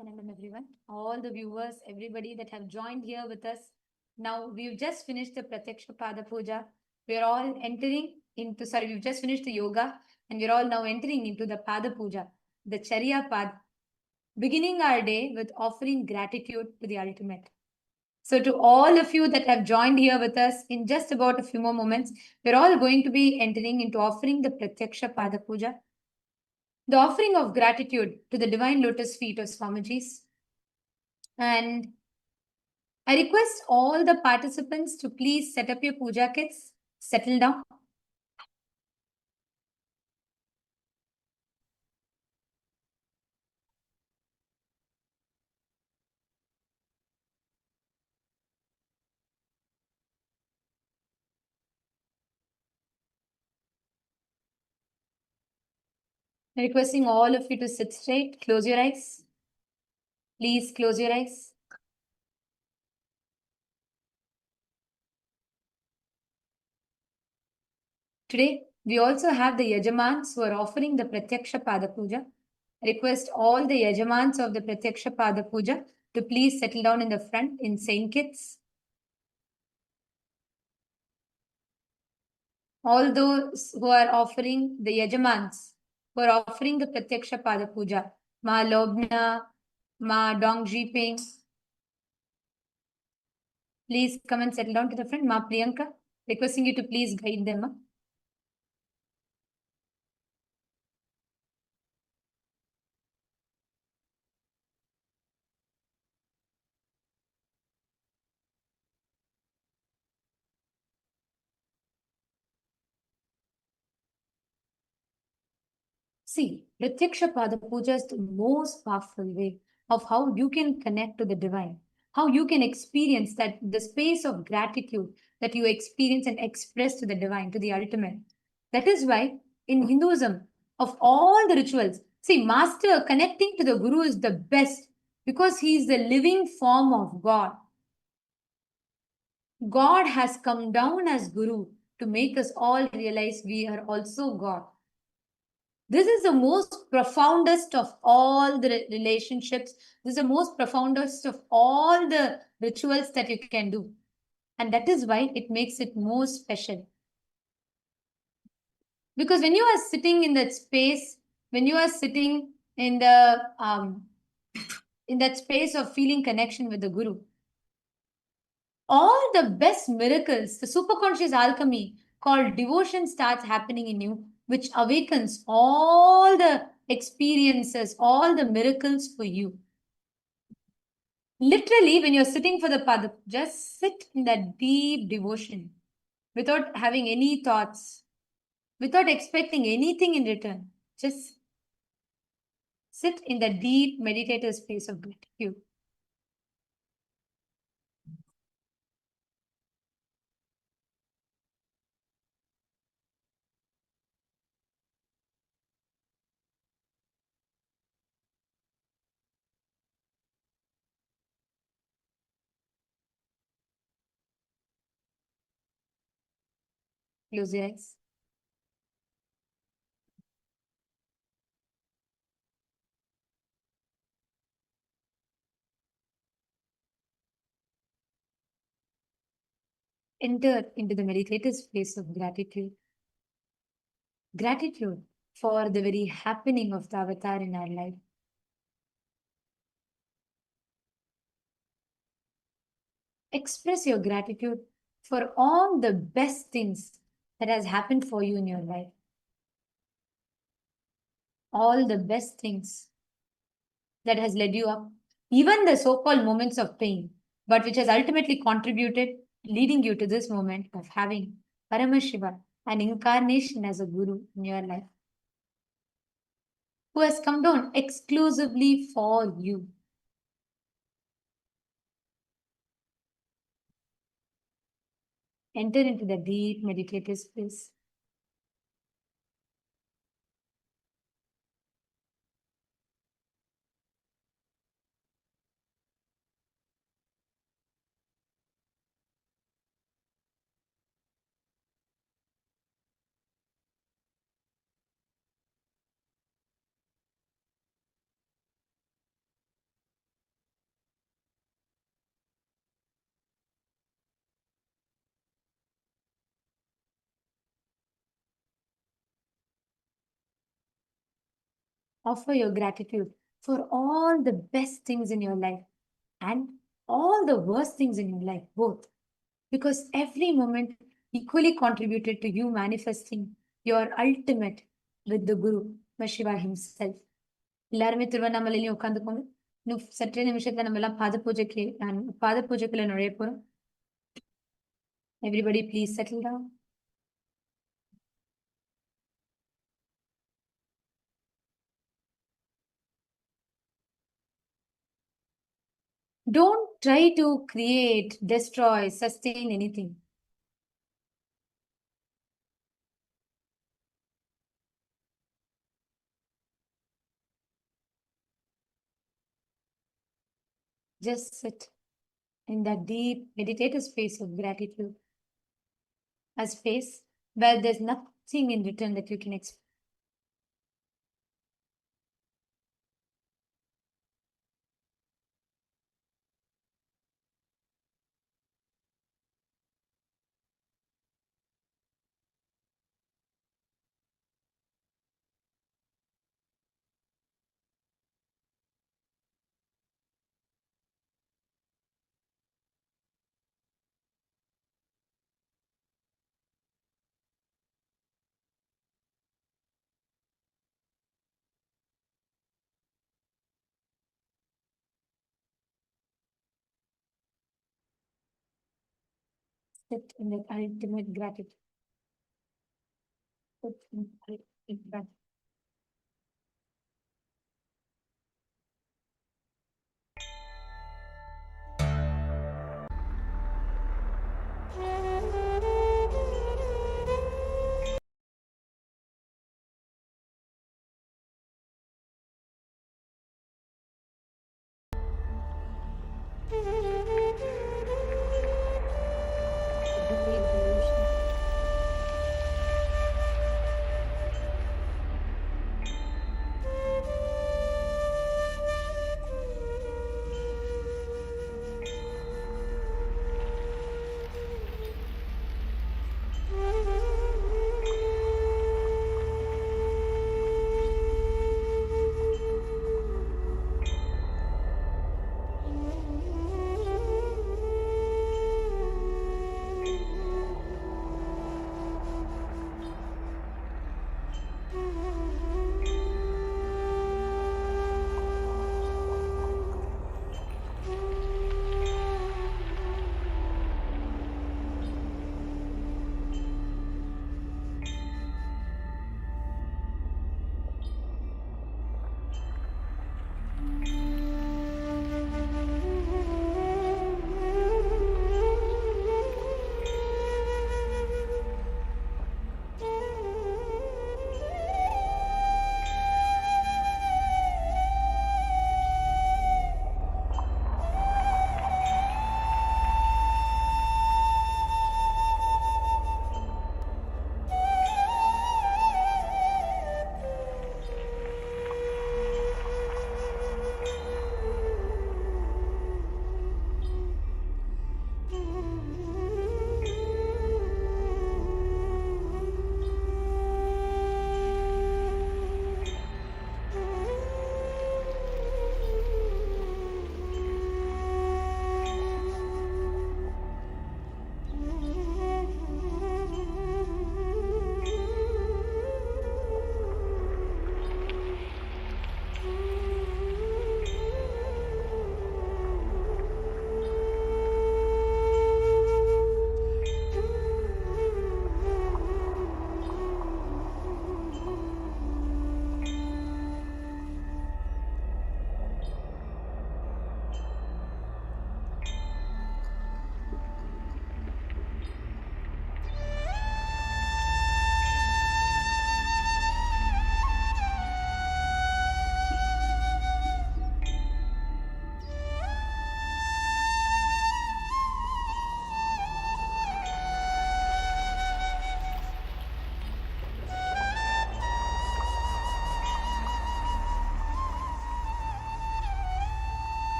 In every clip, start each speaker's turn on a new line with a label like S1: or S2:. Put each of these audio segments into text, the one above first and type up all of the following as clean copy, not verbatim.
S1: Nithyananda, everyone, all the viewers, everybody that have joined here with us. Now, we've just finished the Pratyaksha Pada puja. We're all entering into, we've just finished the yoga and we're all now entering into the Pada puja, the Charya Pad, beginning our day with offering gratitude to the ultimate. So, to all of you that have joined here with us, in just about a few more moments, we're all going to be entering into offering the Pratyaksha Pada puja, the offering of gratitude to the divine lotus feet of Swamiji's. And I request all the participants to please set up your puja kits, settle down. Requesting all of you to sit straight, close your eyes. Please close your eyes. Today, we also have the Yajamans who are offering the Pratyaksha Pada Puja. Request all the Yajamans of the Pratyaksha Pada Puja to please settle down in the front in same kits. All those who are offering the Yajamans, who are offering the Pratyaksha Pada Puja, Ma Lobna, Ma Dongji Ping, please come and settle down to the front. Ma Priyanka, requesting you to please guide them. See, Pratyaksha Pada Puja is the most powerful way of how you can connect to the divine, how you can experience that the space of gratitude that you experience and express to the divine, to the ultimate. That is why in Hinduism, of all the rituals, see, Master connecting to the Guru is the best because he is the living form of God. God has come down as Guru to make us all realize we are also God. This is the most profoundest of all the relationships. This is the most profoundest of all the rituals that you can do. And that is why it makes it more special. Because when you are sitting in that space, when you are sitting in that space of feeling connection with the Guru, all the best miracles, the superconscious alchemy called devotion starts happening in you, which awakens all the experiences, all the miracles for you. Literally, when you're sitting for the pada, just sit in that deep devotion without having any thoughts, without expecting anything in return. Just sit in the deep meditative space of gratitude. Close your eyes. Enter into the meditative space of gratitude. Gratitude for the very happening of the avatar in our life. Express your gratitude for all the best things that has happened for you in your life. All the best things that has led you up, even the so-called moments of pain, but which has ultimately contributed, leading you to this moment of having Paramashiva, an incarnation as a guru in your life, who has come down exclusively for you. Enter into the deep meditative space. Offer your gratitude for all the best things in your life and all the worst things in your life, both. Because every moment equally contributed to you manifesting your ultimate with the Guru, Shiva himself. எல்லாருமே திருவண்ணாமலையிலையும் உட்காந்துக்கோங்க. இன்னும் சற்றே நிமிஷத்துல நம்ம எல்லாம் பாத பூஜைக்குள்ள நுழைய போறோம். Everybody please settle down. Don't try to create, destroy, sustain anything. Just sit in that deep meditative space of gratitude, a space where there's nothing in return that you can expect. Sit in that ultimate gratitude. Sit in ultimate gratitude.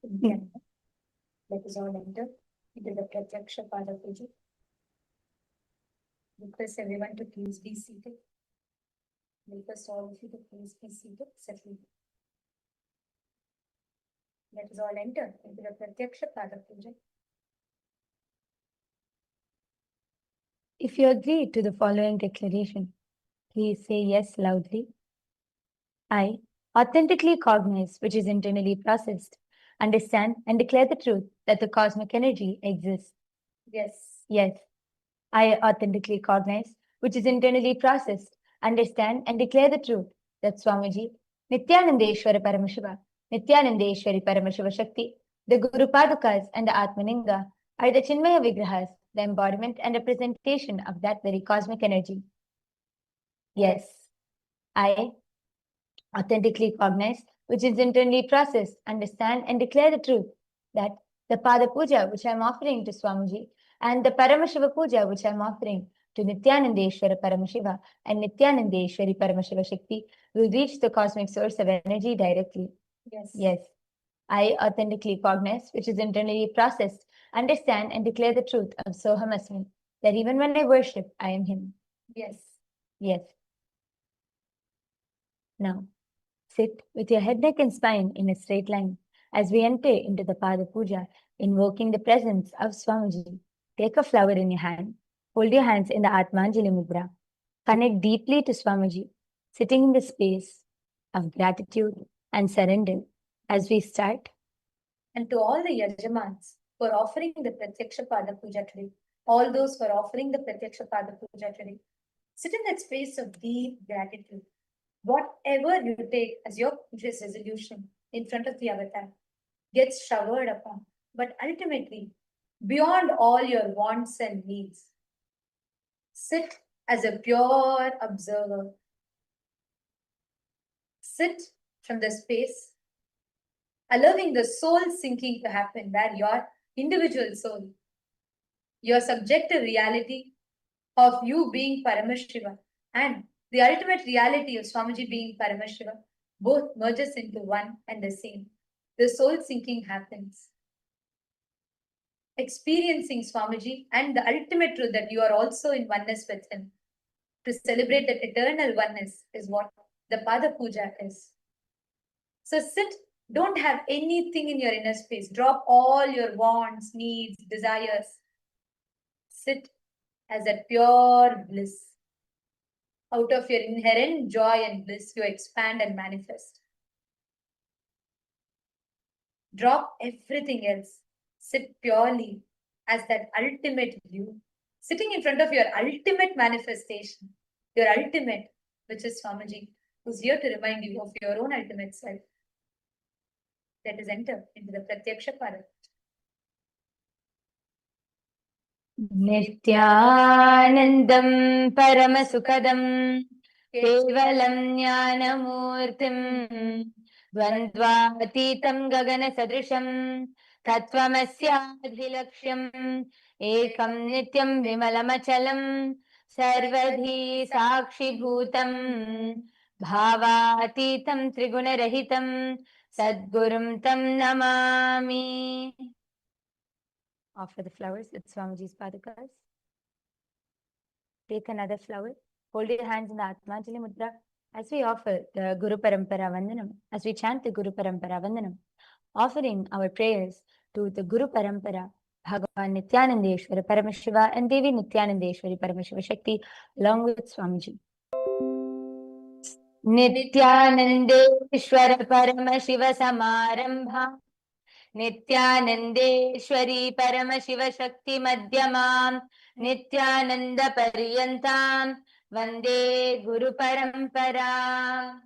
S1: Nithyananda. Let us all enter into the Pratyaksha Pada puja. Request everyone to please be seated. Request all of you to please be seated, settle. Let us all enter into the Pratyaksha Pada puja. If you agree to the following declaration, please say yes loudly. I authentically cognize, which is internally processed, understand and declare the truth that the cosmic energy exists. Yes. Yes. I authentically cognize, which is internally processed, understand and declare the truth that Swamiji, Nithyanandeshwara Paramashiva, Nithyanandeshwari Paramashiva Shakti, the Guru Padukas and the Atmaninga are the Chinmaya Vigrahas, the embodiment and representation of that very cosmic energy. Yes. I authentically cognize, which is internally processed, understand and declare the truth that the Pada Puja which I am offering to Swamiji and the Paramashiva Puja which I am offering to Nithyanandeshwara Paramashiva and Nithyanandeshwari Paramashiva Shakti will reach the cosmic source of energy directly. Yes. Yes. I authentically cognize, which is internally processed, understand and declare the truth of Soham Asmi, that even when I worship, I am Him. Yes. Yes. Now, sit with your head, neck and spine in a straight line as we enter into the Pada Puja, invoking the presence of Swamiji. Take a flower in your hand. Hold your hands in the Atmanjali Mudra. Connect deeply to Swamiji, sitting in the space of gratitude and surrender as we start. And to all the Yajamans who are offering the Pratyaksha Pada Puja today, all those who are offering the Pratyaksha Pada Puja today, sit in that space of deep gratitude. Whatever you take as your conscious resolution in front of the avatar gets showered upon, but ultimately, beyond all your wants and needs, sit as a pure observer. Sit from the space, allowing the soul sinking to happen, where your individual soul, your subjective reality of you being Paramashiva and the ultimate reality of Swamiji being Paramashiva both merges into one and the same. The soul sinking happens. Experiencing Swamiji and the ultimate truth that you are also in oneness with Him. To celebrate that eternal oneness is what the Pada Puja is. So sit, don't have anything in your inner space. Drop all your wants, needs, desires. Sit as a pure bliss. Out of your inherent joy and bliss, you expand and manifest. Drop everything else. Sit purely as that ultimate view, sitting in front of your ultimate manifestation, your ultimate, which is Swamiji, who's here to remind you of your own ultimate self. Let us enter into the Pratyaksha Pada. Nithyanandam Paramasukadam Kevalam Jnanamurtim Dvandvatitam Gagana Sadrisham Tatvamasyadhilaksham Ekam Nityam Vimalamachalam Sarvadhi Sakshi Bhutam Bhavatitam Trigunarahitam Sadgurum Tam Namami. Offer the flowers with Swamiji's Padakas. Take another flower. Hold your hands in the Atmanjali Mudra as we offer the Guru Parampara Vandanam, as we chant the Guru Parampara Vandanam, offering our prayers to the Guru Parampara, Bhagavan Nithyanandeshwara Paramashiva and Devi Nithyanandeshwari Paramashiva Shakti, along with Swamiji. Nithyanandeshwara Paramashiva Samarambha Nithyanandeshwari Paramashiva Shakti Madhyamam Nithyananda Paryantam Vande Guru Parampara.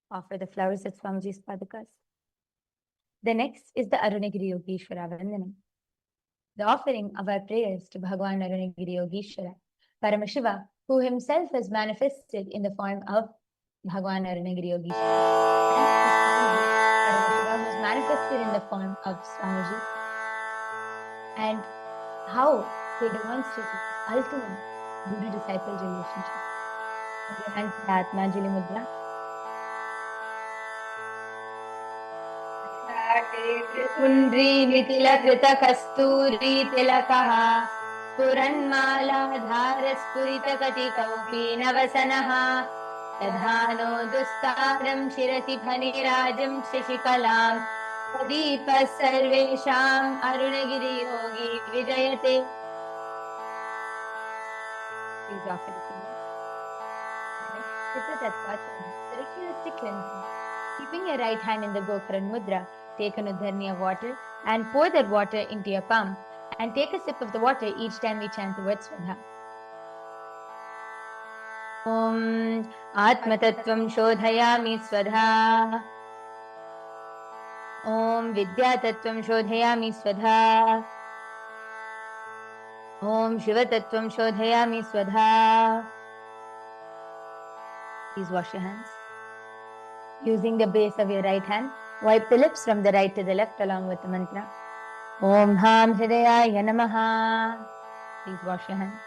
S1: Offer the flowers at Swamiji's Padakas. The next is the Arunagiri Yogeshwara Vandanam, the offering of our prayers to Bhagavan Arunagiri Yogeshwara, Paramashiva, who himself has manifested in the form of Bhagavan Arunagiri Yogeshwara. Paramashiva was manifested in the form of Swamiji, and how they demonstrated ultimate Guru-disciple relationship. And Atmanjali Mudra. पुण्ड्रीमिथिलकृतकस्तूरी तिलकः स्फुरन्मालाधारस्फुरितकटिकौपी नवसनः दधानो दुस्तारं शिरसि फणिराजं शशिकलां प्रदीपः सर्वेषाम् अरुणगिरियोगी विजयते. Please offer the finger. Ritualistic cleansing. Keeping your right hand in the Gokran Mudra, take an udharni of water and pour that water into your palm and take a sip of the water each time we chant the word Swadha. Om Atmatattvam Shodhayami Swadha. Om Vidyatattvam Shodhayami Swadha. Om Shivatattvam Shodhayami Swadha. Please wash your hands. Using the base of your right hand, wipe the lips from the right to the left along with the mantra. Om Ham Hridayaya Namaha. Please wash your hands.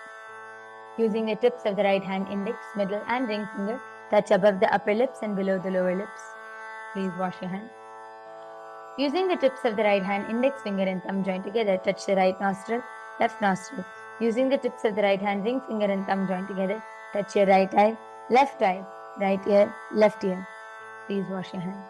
S1: Using the tips of the right hand, index, middle and ring finger, touch above the upper lips and below the lower lips. Please wash your hands. Using the tips of the right hand, index finger and thumb joined together, touch the right nostril, left nostril. Using the tips of the right hand, ring finger and thumb joined together, touch your right eye, right ear, left ear. Please wash your hands.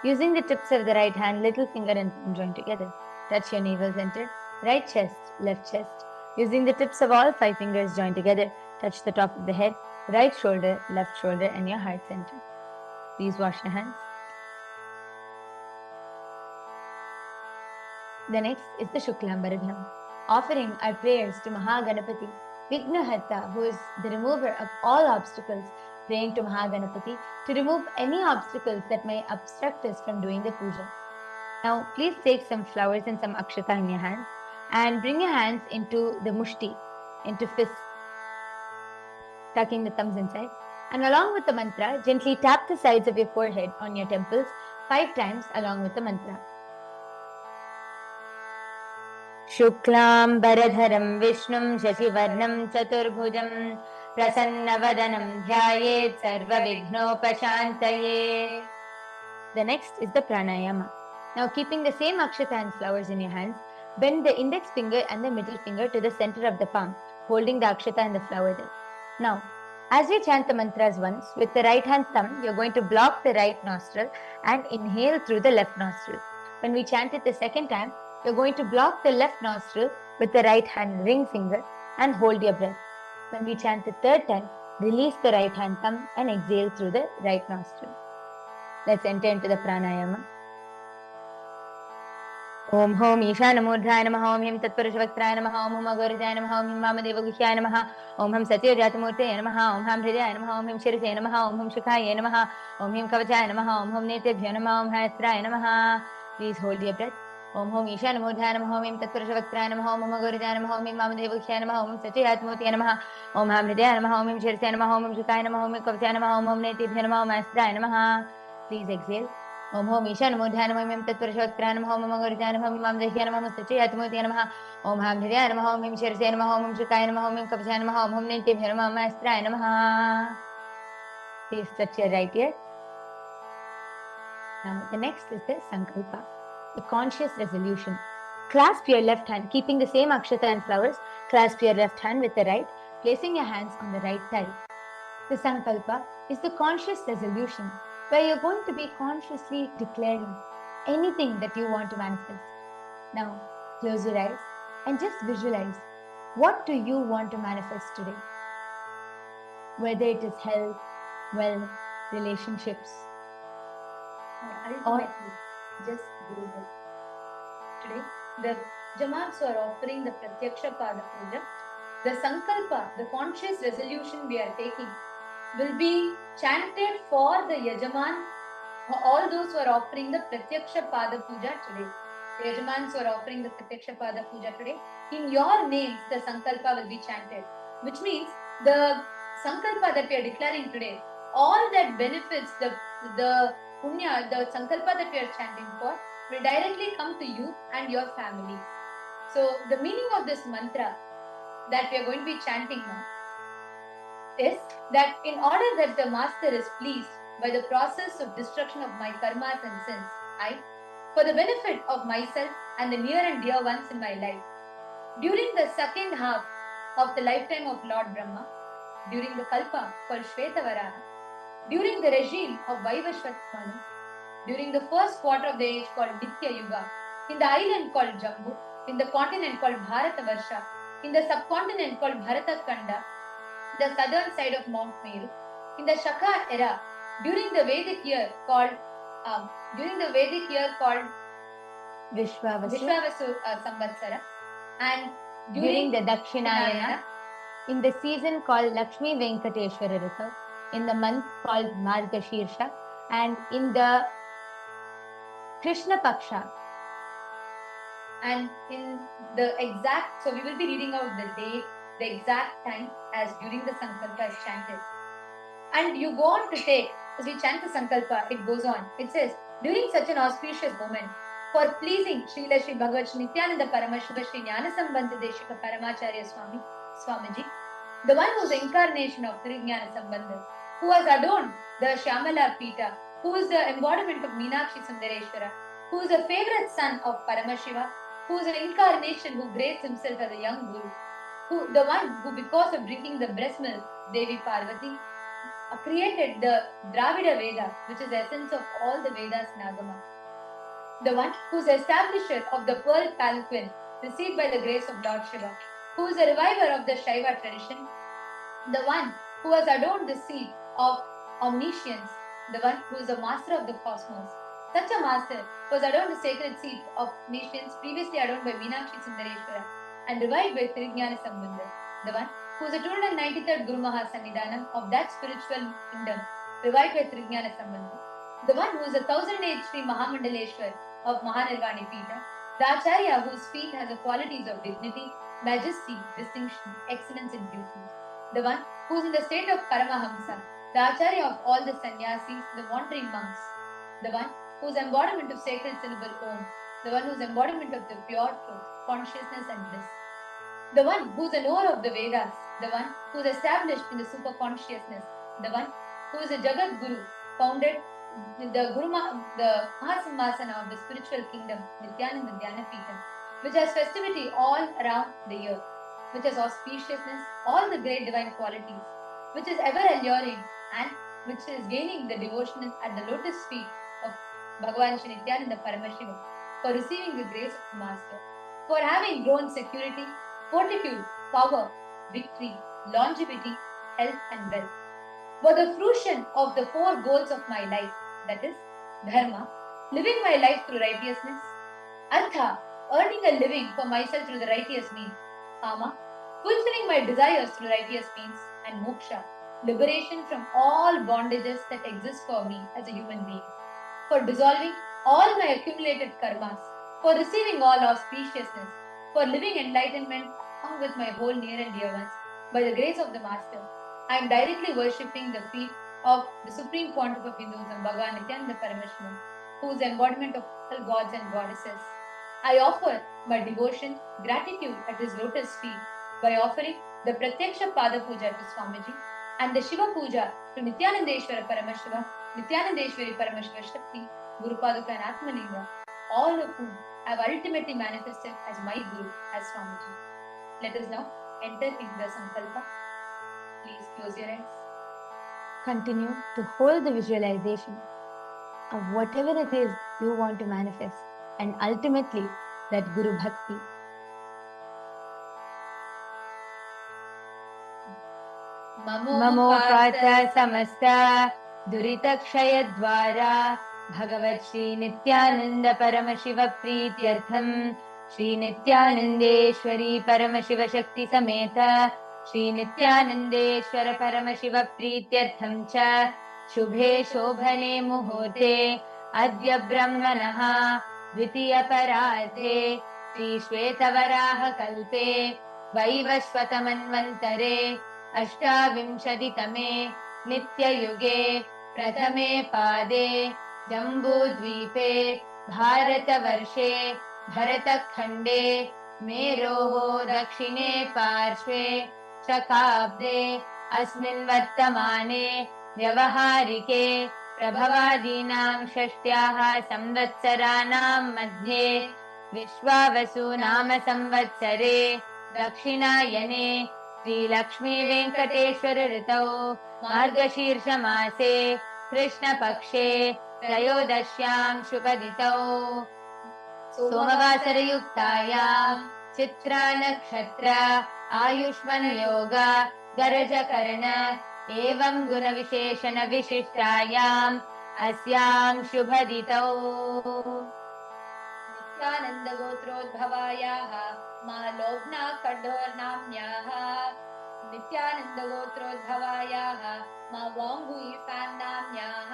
S1: Using the tips of the right hand, little finger and thumb joined together, touch your navel center, right chest, left chest. Using the tips of all 5 fingers joined together, touch the top of the head, right shoulder, left shoulder and your heart center. Please wash your hands. The next is the Shuklambaradham, offering our prayers to Mahaganapati, Vignaharta, who is the remover of all obstacles, praying to Mahaganapati to remove any obstacles that may obstruct us from doing the puja. Now, please take some flowers and some akshata in your hands and bring your hands into the mushti, into fist, tucking the thumbs inside. And along with the mantra, gently tap the sides of your forehead on your temples 5 times along with the mantra. Shuklam Baradharam Vishnum Shashivarnam Chaturbhujam Prasannavadanam Dhyayet Sarva Vignopashantaye. The next is the pranayama. Now, keeping the same akshata and flowers in your hands, bend the index finger and the middle finger to the center of the palm, holding the akshata and the flower there. Now, as we chant the mantras once, with the right hand thumb, you're going to block the right nostril and inhale through the left nostril. When we chant it the second time, you're going to block the left nostril with the right hand ring finger and hold your breath. When we chant the third time, release the right hand thumb and exhale through the right nostril. Let's enter into the pranayama. Om Hom Ishanamurdhaya Namaha, Om Him Tatparushavaktraya Namaha, Om Hum Agorjaya Namaha, Om Him Vamadevagushyaya Namaha, Om Hum Satyajatamurtaya Namaha, Om Ham Hridaya Namaha, Om Him Shirasaya Namaha, Om Hum Shukaya Namaha, Om Him Kavachaya Namaha, Om Hum Netebhyo Namaha, Om Hayastraya Namaha. Please hold your breath. Om Hom Ishanamurdhaya Namaha, Om Him Tatparushavaktraya Namaha, Om Hum Agorjaya Namaha, Om Him Vamadevagushyaya Namaha, Om Hum Satyajatamurtaya Namaha, Om Ham Hridaya Namaha, Om Him Shirasaya Namaha, Om Hum Shukaya Namaha, Om Him Kavachaya Namaha, Om Hum Netebhyo Namaha, Om Hayastraya Namaha. Please exhale. Om Hom Ishanamurdhaya Namaha, Om Him Tatparushavaktraya Namaha, Om Hum Agorjaya Namaha, Om Him Vamadevagushyaya Namaha, Om Hum Satyajatamurtaya Namaha, Om Ham Hridaya Namaha, Om Him Shirasaya Namaha, Om Hum Shukaya Namaha, Om Him Kavachaya Namaha, Om Hum Netebhyo Namaha, Om Hayastraya Namaha. Please touch your right ear. Now the next is the Sankalpa, the conscious resolution. Clasp your left hand, keeping the same akshata and flowers. Clasp your left hand with the right, placing your hands on the right thigh. The Sankalpa is the conscious resolution where you're going to be consciously declaring anything that you want to manifest. Now, close your eyes and just visualize, what do you want to manifest today? Whether it is health, wealth, relationships, or just do it. Today, the Jamats who are offering the Pratyaksha Pada puja, the Sankalpa, the conscious resolution we are taking, will be chanted for the Yajaman, all those who are offering the Pratyaksha Pada puja today. The Yajamans who are offering the Pratyaksha Pada puja today, in your names the Sankalpa will be chanted, which means the Sankalpa that we are declaring today, all that benefits, the punya, the Sankalpa that we are chanting for, will directly come to you and your family. So the meaning of this mantra that we are going to be chanting now is that in order that the Master is pleased by the process of destruction of my karmas and sins, I, for the benefit of myself and the near and dear ones in my life. During the second half of the lifetime of Lord Brahma, during the Kalpa called Shvetavaraha, during the regime of Vaivashvat Manu, during the first quarter of the age called Nitya Yuga, in the island called Jambu, in the continent called Bharatavarsha, in the subcontinent called Bharatakanda, the southern side of Mount Meru, in the Shaka era, during the Vedic year called Vishwavasu Samvatsara, and during the Dakshinayana, in the season called Lakshmi Venkateshwara Rituv, in the month called Margashirsha, and in the Krishna Paksha, and in the exact, so we will be reading out the day, the exact time as during the Sankalpa is chanted. And you go on to take, as we chant the Sankalpa, it goes on. It says, during such an auspicious moment, for pleasing Srila Sri Bhagavad Nithyananda Paramashiva Sri Jnanasambandha Deshika Paramacharya Swamiji, the one who is the incarnation of Trignana Sambandha, who has adorned the Shyamala Pita, who is the embodiment of Meenakshi Sundareshwara, who is a favorite son of Paramashiva, who is an incarnation who graced himself as a young guru, the one who, because of drinking the breast milk, Devi Parvati, created the Dravida Veda, which is the essence of all the Vedas in Agama. The one who is the establisher of the pearl palanquin received by the grace of Lord Shiva, who is the reviver of the Shaiva tradition, the one who has adorned the seat of omniscience, the one who is the master of the cosmos. Such a master was adorned the sacred seat of omniscience previously adorned by Meenakshi Sundareshwara and revived by Trignana Sambandha, the one who is the 293rd Guru Mahasannidhanam of that spiritual kingdom, revived by Trignana Sambandha, the one who is the 1008 Sri Mahamandaleshwar of Mahanirvani Pita, the Acharya whose feet has the qualities of dignity, majesty, distinction, excellence and beauty, the one who is in the state of Paramahamsa, the Acharya of all the sannyasis, the wandering monks, the one who is embodiment of sacred syllable Om, the one who is embodiment of the pure truth, consciousness and bliss, the one who is the knower of the Vedas, the one who is established in the super consciousness, the one who is a Jagat Guru, founded the Mahasimhasana of the spiritual kingdom, Nithyananda Dhyana Peetham, which has festivity all around the year, which has auspiciousness, all the great divine qualities, which is ever alluring and which is gaining the devotion at the lotus feet of Bhagavan Shri Nithyananda Paramashivam, for receiving the grace of the Master, for having grown security, fortitude, power, victory, longevity, health and wealth, for the fruition of the four goals of my life, that is, Dharma, living my life through righteousness, Artha, earning a living for myself through the righteous means, Kama, fulfilling my desires through righteous means, and Moksha, liberation from all bondages that exist for me as a human being, for dissolving all my accumulated karmas, for receiving all auspiciousness, for living enlightenment along with my whole near and dear ones, by the grace of the Master. I am directly worshipping the feet of the Supreme Pontiff of Hinduism, Bhagavan Nithyananda Paramashivam, who is the embodiment of all gods and goddesses. I offer my devotion, gratitude at his lotus feet by offering the Pratyaksha Pada puja to Swamiji and the Shiva puja to Nithyanandeshwara Paramashiva, Nithyanandeshwari Paramashiva Shakti, Guru Paduka and Atmalinga, all of whom have ultimately manifested as my Guru, as Swamiji. Let us now enter into the Sankalpa. Please close your eyes. Continue to hold the visualization of whatever it is you want to manifest, and ultimately that Guru Bhakti. Mamo Pata Samasta Duritakshaya Dvara Bhagavat Shri Nithyananda Paramashiva Prityartham Shri Nithyanandeshwari Paramashiva Shakti Sameta Shri Nithyanandeshwara Paramashiva Prityartham Cha Shubhe Shobhane Muhote Adya Brahmanaha Dvitiya Paradhe Shri Shvetavaraha Kalpe Vaivashvatamanvantare अष्टाविंशतितमे नित्ययुगे प्रथमे पादे जम्बूद्वीपे भारतवर्षे भरतखण्डे मेरोः दक्षिणे पार्श्वे शकाब्दे अस्मिन् वर्तमाने व्यवहारिके
S2: प्रभवादीनां षष्ट्याः संवत्सराणां मध्ये विश्वावसु नाम संवत्सरे दक्षिणायने श्रीलक्ष्मी वेङ्कटेश्वर ऋतौ मार्गशीर्षमासे कृष्णपक्षे त्रयोदश्यां शुभदितौ सोमवासरयुक्तायां चित्रा नक्षत्र आयुष्मन् योग गरजकर्ण एवं गुणविशेषण विशिष्टायाम् अस्यां शुभदितौ
S1: नित्यानन्द गोत्रोद्भवायाः महालोभना कठोरनाम्याः नित्यानन्द गोत्रोद्भवायाः वाङ्गुयिफान् नाम्याः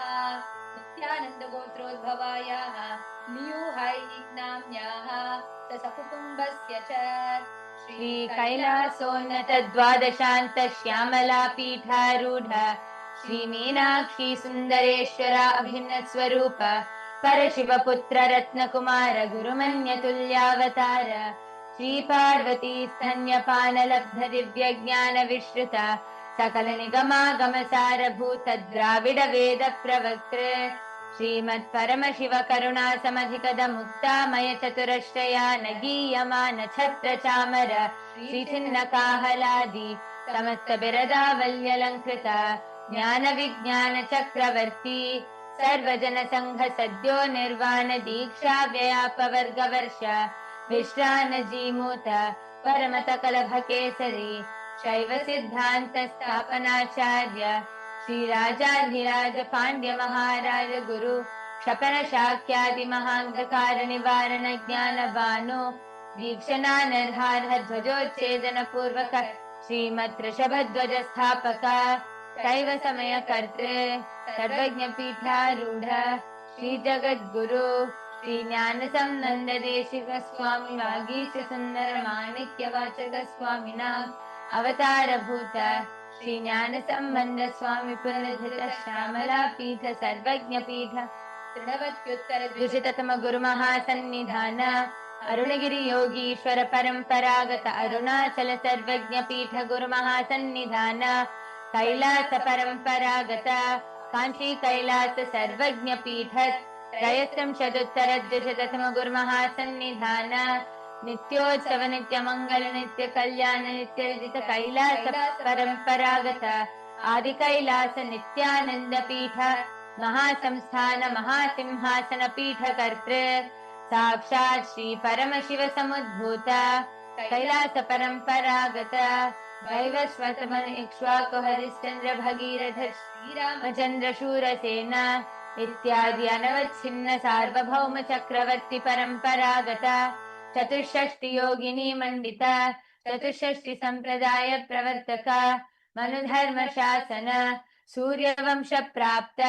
S1: नित्यानन्द गोत्रोद्भवायाः लियुहैनाम्याः सकुटुम्बस्य च
S2: श्री कैलासोन्नत द्वादशान्त श्यामला पीठारूढ श्री मीनाक्षी सुन्दरेश्वर अभिन्न स्वरूप परशिवपुत्र रत्नकुमार गुरुमन्यतुल्यावतार श्री पार्वती स्तन्यपानलब्ध दिव्य ज्ञान विश्रुत सकल निगमागम सारभूत द्राविड वेद प्रवक्तृ श्रीमत् परमशिव करुणा समधिकद मुक्तामय चतुरश्रया नगीयमान छत्र चामर श्री छिन्न काहलादि समस्त बिरदावल्यलंकृत ज्ञान विज्ञान चक्रवर्ती सर्वजन संघ सद्यो निर्वाण दीक्षा व्ययापवर्ग वर्ष विश्रान जीमूत परमत कलभ केसरी शैव सिद्धांत स्थापनाचार्य श्री राजाधिराज पांड्य महाराज गुरु क्षपन शाक्यादि महांधकार निवारण ज्ञान भानु दीक्षणा निर्हार ध्वजोच्छेदन पूर्वक श्रीमत् ऋषभध्वज स्थापक दैव समय कर्तृ सर्वज्ञ पीठारूढ़ श्री जगद्गुरु श्री ज्ञान संनंद देशिक स्वामी वागीश सुंदर माणिक्य वाचक स्वामिना अवतार भूत श्री ज्ञान संबंध स्वामी पुनर्धृत श्यामला पीठ सर्वज्ञ पीठ तृणवत्युत्तर द्विशततम गुरु महासन्निधान अरुणगिरि योगीश्वर परंपरागत अरुणाचल सर्वज्ञ पीठ गुरु महासन्निधान कैलास परंपरागत कांची कैलास सर्वज्ञ पीठ त्रयस्त्रिंशदुत्तर द्विशततम गुरु महासन्निधान नित्योत्सव नित्य मंगल नित्य कल्याण नित्य विदित कैलास परंपरागत आदि कैलास नित्यानंद पीठ महासंस्थान महासिंहासन पीठ कर्तृ साक्षात् श्री परमशिव समुद्भूत कैलास परंपरागत वैवस्वतमन इक्ष्वाकु हरिश्चंद्र भगीरथ श्रीरामचंद्र शूरसेन इत्यादि अनवच्छिन्न सार्वभौम चक्रवर्ती परंपरागत चतुष्षष्टि योगिनी मंडित चतुष्षष्टि संप्रदाय प्रवर्तक मनुधर्म शासन सूर्यवंश प्राप्त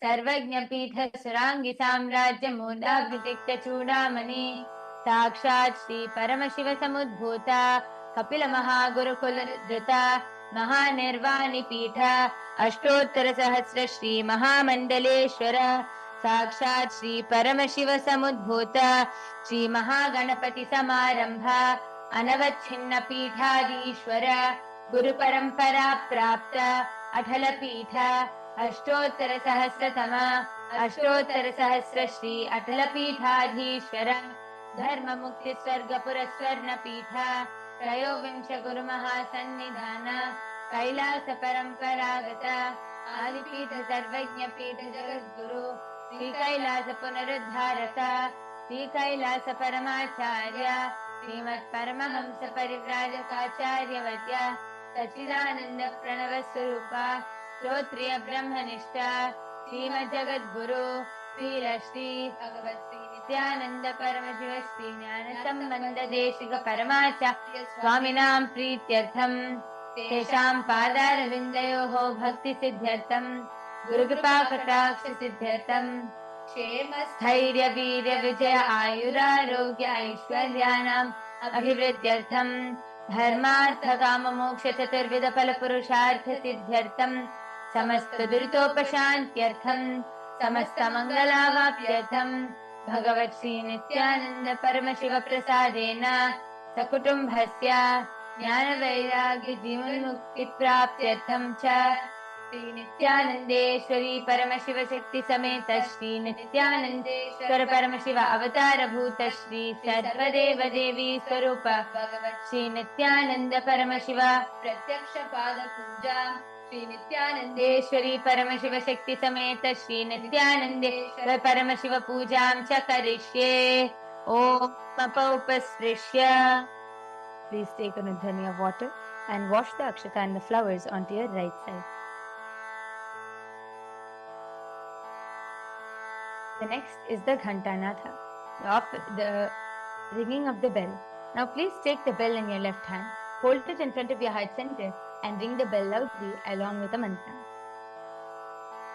S2: सर्वज्ञ पीठ सुरांगी साम्राज्य मूलाभिषिक्त चूड़ामणि साक्षात् श्री परमशिव समुद्भूत कपिल महागुरुकुल धृत महानिर्वाणि पीठ अष्टोत्तर सहस्र श्री महामंडलेश्वर साक्षात् श्री परमशिव समुद्भूत श्री महागणपति समारंभ अनवच्छिन्न पीठाधीश्वर गुरु परंपरा प्राप्त अठल पीठ अष्टोत्तर सहस्र श्री अटल पीठाधीश्वर धर्म मुक्ति स्वर्ग पुरस्वर्ण पीठ त्रयोविंश गुरु महासन्निधान कैलास परंपरागत आदिपीठ सर्वज्ञ पीठ जगद्गुरु श्री कैलास पुनरुद्धारक श्री कैलास परमाचार्य श्रीमत् परमहंस परिव्राजकाचार्य वद्य सच्चिदानंद प्रणव स्वरूप श्रोत्रिय ब्रह्मनिष्ठा श्रीमद् जगद्गुरु श्री भगवत श्री नित्यानंद परमशिव श्री ज्ञान संबंध देशिक परमाचार्य स्वामिनां प्रीत्यर्थं तेषां पादारविन्दयोः भक्ति सिद्ध्यर्थं गुरुकृपा कटाक्ष सिद्ध्यर्थं क्षेम स्थैर्य वीर्य विजय आयुरारोग्य ऐश्वर्याणाम् अभिवृद्ध्यर्थं धर्मार्थ काम मोक्ष चतुर्विध फल पुरुषार्थ सिद्ध्यर्थं समस्त दुरितोपशान्त्यर्थं समस्त मंगलावाप्यर्थं भगवत् श्री नित्यानंद परमशिव प्रसादेन सकुटुम्बस्य ज्ञान वैराग्य जीवन मुक्ति प्राप्त्यर्थं च श्री नित्यानंदेश्वरी परमशिव शक्ति समेत श्री नित्यानंदेश्वर परमशिव अवतार भूत श्री सर्वदेव देवी स्वरूप भगवत श्री नित्यानंद परमशिव प्रत्यक्ष पाद पूजा श्री नित्यानंदेश्वरी परमशिव शक्ति समेत श्री नित्यानंदेश्वर परमशिव पूजां च करिष्ये। ओम उपस्पृश्य. Please take a nudhani of water and wash the akshata and the flowers onto your right side. The next is the Ghantanatha, the ringing of the bell. Now please take the bell in your left hand, hold it in front of your heart center and ring the bell loudly along with the mantra.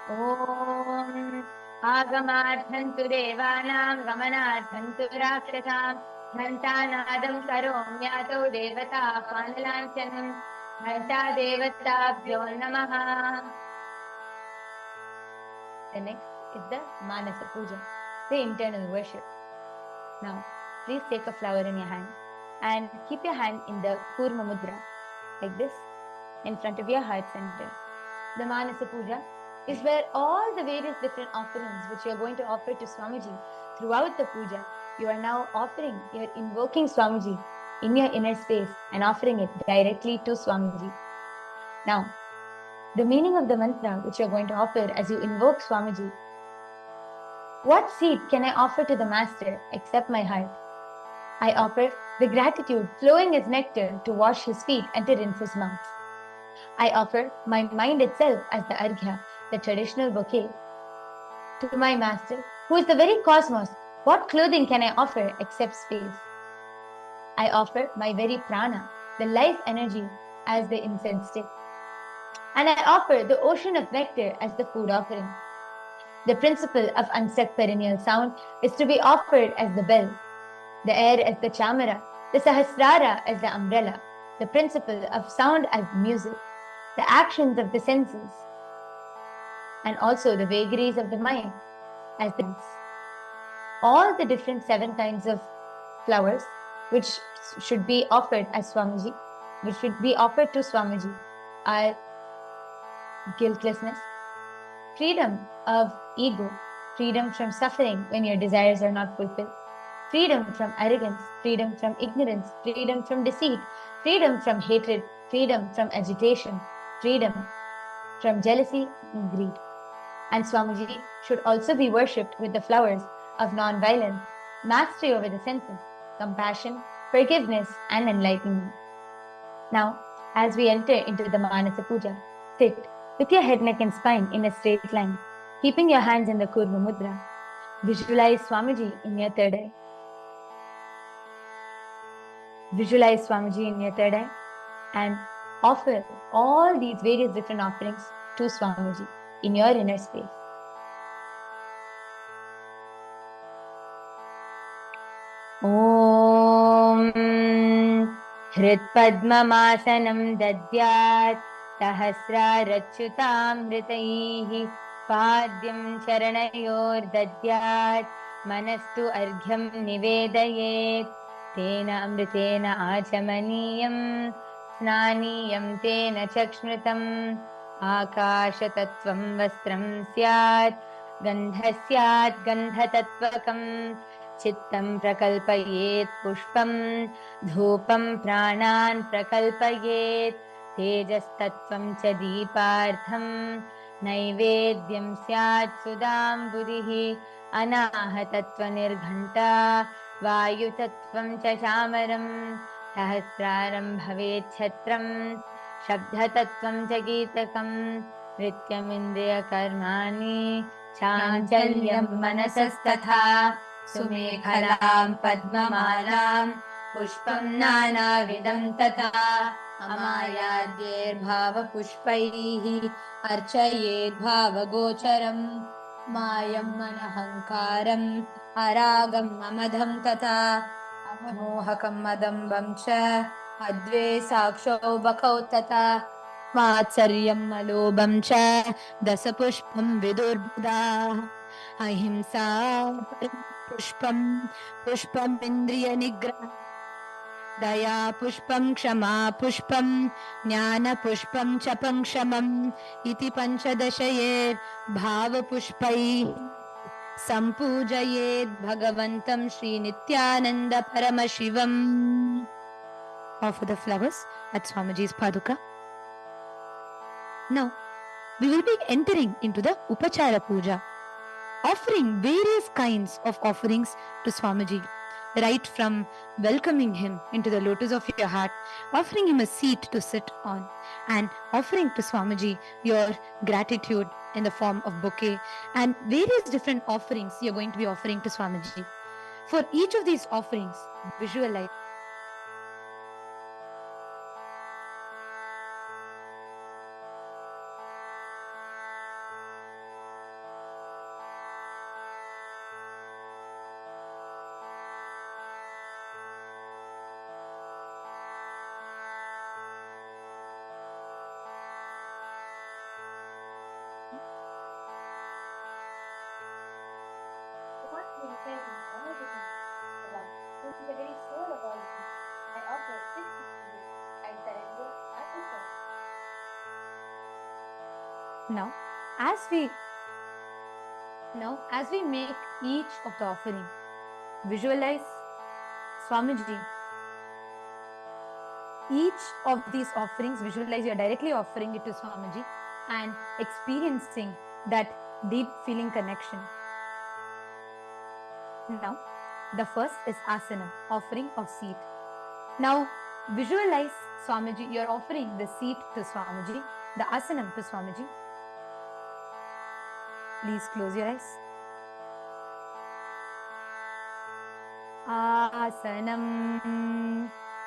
S2: Om Agamarthantu Devanam Gamanarthantu Rakshasam Ghantanadam Karomyato Devata Panalanchanam Ghanta Devatabhyo Namaha. The next is the Manasa Puja, the internal worship. Now, please take a flower in your hand and keep your hand in the Kurma Mudra, like this, in front of your heart center. The Manasa Puja is where all the various different offerings which you are going to offer to Swamiji throughout the puja, you are now offering, you are invoking Swamiji in your inner space and offering it directly to Swamiji. Now, the meaning of the mantra which you are going to offer as you invoke Swamiji. What seed can I offer to the Master except my heart? I offer the gratitude flowing as nectar to wash his feet and to rinse his mouth. I offer my mind itself as the arghya, the traditional bouquet. To my Master, who is the very cosmos, what clothing can I offer except space? I offer my very prana, the life energy, as the incense stick. And I offer the ocean of nectar as the food offering. The principle of unstuck perennial sound is to be offered as the bell, the air as the chamara, the sahasrara as the umbrella, the principle of sound as music, the actions of the senses, and also the vagaries of the mind as the dance. All the different 7 kinds of flowers which should be offered as Swamiji, which should be offered to Swamiji, are guiltlessness, freedom of ego, freedom from suffering when your desires are not fulfilled, freedom from arrogance, freedom from ignorance, freedom from deceit, freedom from hatred, freedom from agitation, freedom from jealousy and greed. And Swamiji should also be worshipped with the flowers of non-violence, mastery over the senses, compassion, forgiveness, and enlightenment. Now, as we enter into the Manasa Puja, sit with your head, neck, and spine in a straight line, keeping your hands in the Kurma Mudra. Visualize Swamiji in your third eye. Visualize Swamiji in your third eye and offer all these various different offerings to Swamiji in your inner space. Om Hritpadmamasanam dadyat Sahasrarachyutam hritaihi Padyam charanayor dadyat Manastu arghyam nivedayet Tena amritena achamaniyam Snaniyam tena chakshmritam Akashatattvam vastram syat Gandhasyat gandhatatvakam Chittam prakalpayet pushpam Dhupam pranan prakalpayet Tejastattvam cha deepartham Naivedyam syat sudam buddhihi Anahatattva nirghanta Vayutattvam cha shamaram Sahasraram bhavet chhatram Shabdhatattvam cha geetakam Vrityam indriya karmani Chanchalyam manasastatha Sumekhalam padmamalam Pushpam nanavidam tata Amayadyer bhava pushpaihi Archayed bhava gocharam Mayam manahankaram Aragam amadham tata Amohakam madambam cha Adve saksho bakau tata Matsaryam malobam cha Dasapushpam vidurbuddha Ahimsa pushpam indriya nigraha
S1: दया पुष्पं क्षमा पुष्पं ज्ञान पुष्पं च पंक्षमम् इति पंचदशये भावपुष्पैः सम्पूजयेत् भगवन्तं Shri Nityanand Paramashivam. Offer the flowers at Swamiji's Paduka. Now, we will be entering into the Upachara Puja, offering various kinds of offerings to Swamiji, right from welcoming him into the lotus of your heart, offering him a seat to sit on, and offering to Swamiji your gratitude in the form of bouquet, and various different offerings you're going to be offering to Swamiji. For each of these offerings, visualize. The very soul of all things. I offer this to you. I surrender and return. Now, as we make each of the offering, visualize Swamiji. Each of these offerings, visualize you're directly offering it to Swamiji and experiencing that deep feeling connection. Now, the first is asanam, offering of seat. Now, visualize Swamiji, you're offering the seat to Swamiji, the asanam to Swamiji. Please close your eyes. Asanam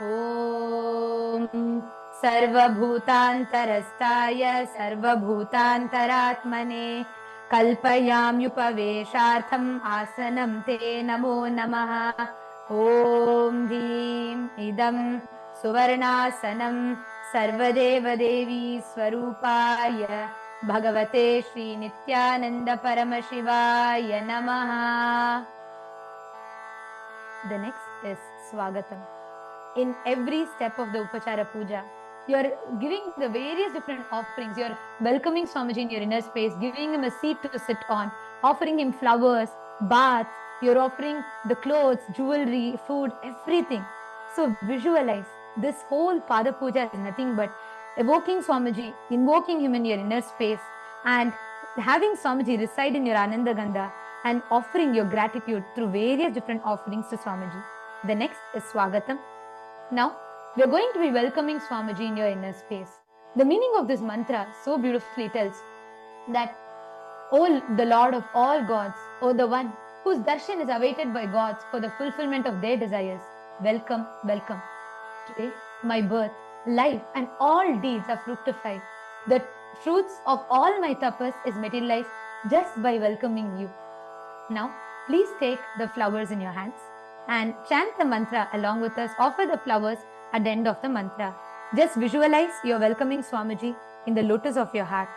S1: Om Sarvabhutantarastaya Sarvabhutantaratmane Kalpayamyupaveshartham asanam te namo namaha. Om Hrim Idam Suvarnasanam Sarvadeva Devi Swarupaya Bhagavate Shri Nithyananda Paramashivaya Namaha. The next is Swagatam. In every step of the Upachara Puja, you are giving the various different offerings. You are welcoming Swamiji in your inner space, giving him a seat to sit on, offering him flowers, bath. You are offering the clothes, jewelry, food, everything. So visualize this whole Pada Puja is nothing but evoking Swamiji, invoking him in your inner space, and having Swamiji reside in your Ananda Gandha and offering your gratitude through various different offerings to Swamiji. The next is Swagatam. Now, we are going to be welcoming Swamiji in your inner space. The meaning of this mantra so beautifully tells that, O the Lord of all gods, O the one whose darshan is awaited by gods for the fulfillment of their desires, welcome, welcome. Today, my birth, life and all deeds are fructified. The fruits of all my tapas is materialized just by welcoming you. Now, please take the flowers in your hands and chant the mantra along with us. Offer the flowers at the end of the mantra. Just visualize you're welcoming Swamiji in the lotus of your heart.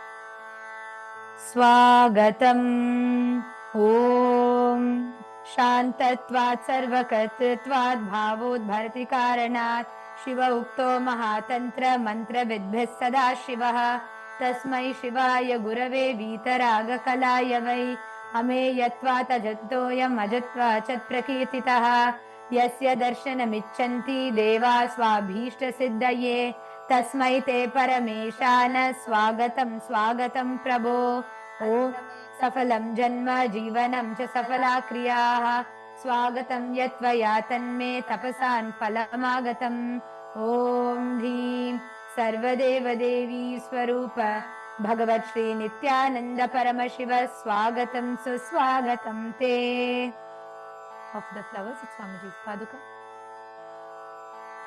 S1: Swagatam Om Shantatvat Sarvakartritvat Bhavod Bharati Karanat Shiva Ukto Mahatantra Mantra Vidbhis Sada Shivaha Tasmai Shivaya Gurave Vitaraga Kalaya Vai Ameyatvat Ajattoyam Ajatva Chat Prakirtitaha Yasya Darshanamichanti Deva Swabhishta Siddhaye Tasmai Te Parameshana Swagatam Swagatam Prabho Om Safalam Janma Jivanam Cha Safala Kriyaha Swagatam Yatvaya Tanme Tapasan Phalamagatam Om Hrim Sarvadeva Devi Swarupa Bhagavat Shri Nithyananda Paramashiva Swagatam Suswagatam Te. Of the flowers at Swamiji's Paduka.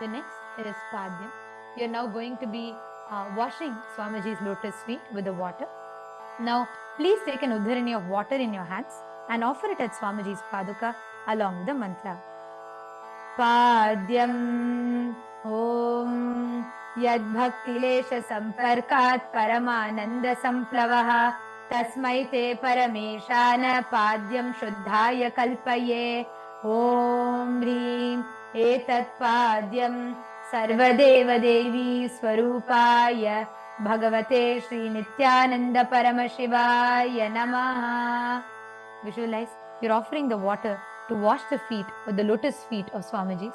S1: The next is Padyam. You are now going to be washing Swamiji's lotus feet with the water. Now, please take an udharani of water in your hands and offer it at Swamiji's Paduka along with the mantra. Padyam Om Yad Bhaktilesha Samparkat Paramananda Samplavaha Tasmai Te Parameshana Padyam Shuddhaya Kalpaye Om Hrim
S2: etat padyam sarvadeva devi swarupaya bhagavate Shri Nithyananda Paramashivaya Namaha. Visualize you're offering the water to wash the feet or the lotus feet of Swamijis.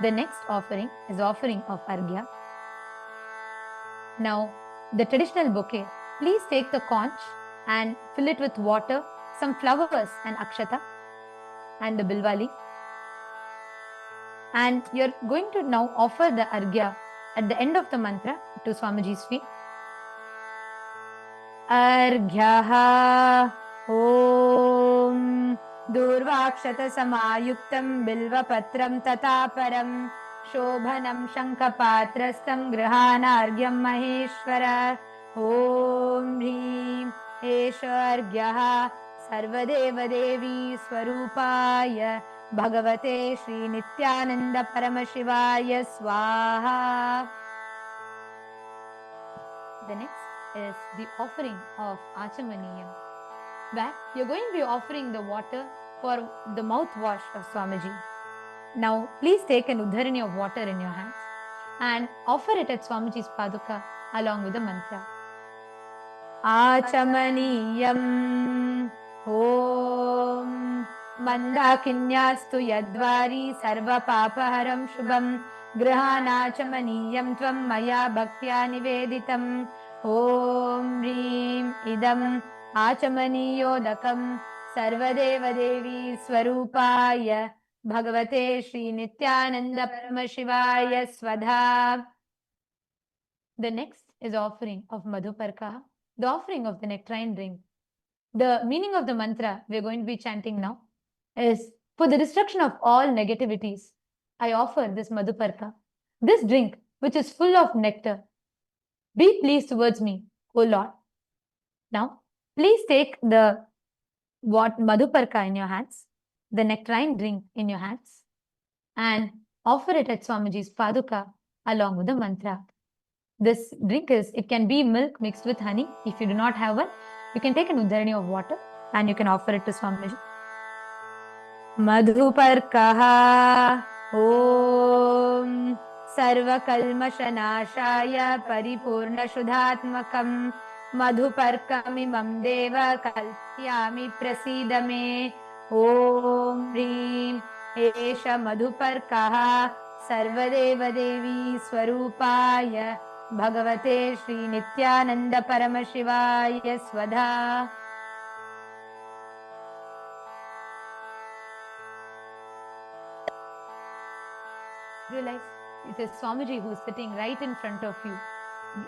S2: The next offering is offering of Arghya. Now, the traditional bouquet, please take the conch and fill it with water, some flowers and akshata and the bilva leaf. And you're going to now offer the Arghya at the end of the mantra to Swamiji's feet. Arghyaha Om Durvakshata Samayuktam Bilvapatram Tataparam Shobhanam Shankapatrastam Grihanargyam Maheshwara Om Hrim Esha Arghyaha Sarvadeva Devi Swarupaya Bhagavate Shri Nithyananda Paramashivaya Swaha. The next is the offering of Achamaniyam, where you're going to be offering the water for the mouthwash of Swamiji. Now, please take an udharini of water in your hands and offer it at Swamiji's paduka along with the mantra. Achamaniyam Om Mandakinyastu Yadvari Sarva Papaharam Shubham Grihanachamaniyam Tvam Maya Bhaktya Niveditam Om Hrim Idam Achamaniyodakam Sarvadeva Devi Swarupaya Bhagavate Shri Nithyananda Paramashivaya Swadha. The next is offering of Madhuparkaha, the offering of the nectarine drink. The meaning of the mantra we are going to be chanting now is, for the destruction of all negativities, I offer this Madhuparka, this drink which is full of nectar. Be pleased towards me, O Lord. Now, please take the Madhuparka in your hands, the nectarine drink in your hands, and offer it at Swamiji's paduka along with the mantra. This drink it can be milk mixed with honey. If you do not have one, you can take an udharini of water and you can offer it to Swamiji. Madhuparkaha Om Sarva Kalmashanashaya Paripurna Shudhatmakam Madhuparkamimam Deva Kalpyami Prasidame Om Hrim Esha Madhuparkaha Sarvadeva Devi Swarupaya Bhagavate Shri Nithyananda Paramashivaya Swadha. Realize it is Swamiji who is sitting right in front of you.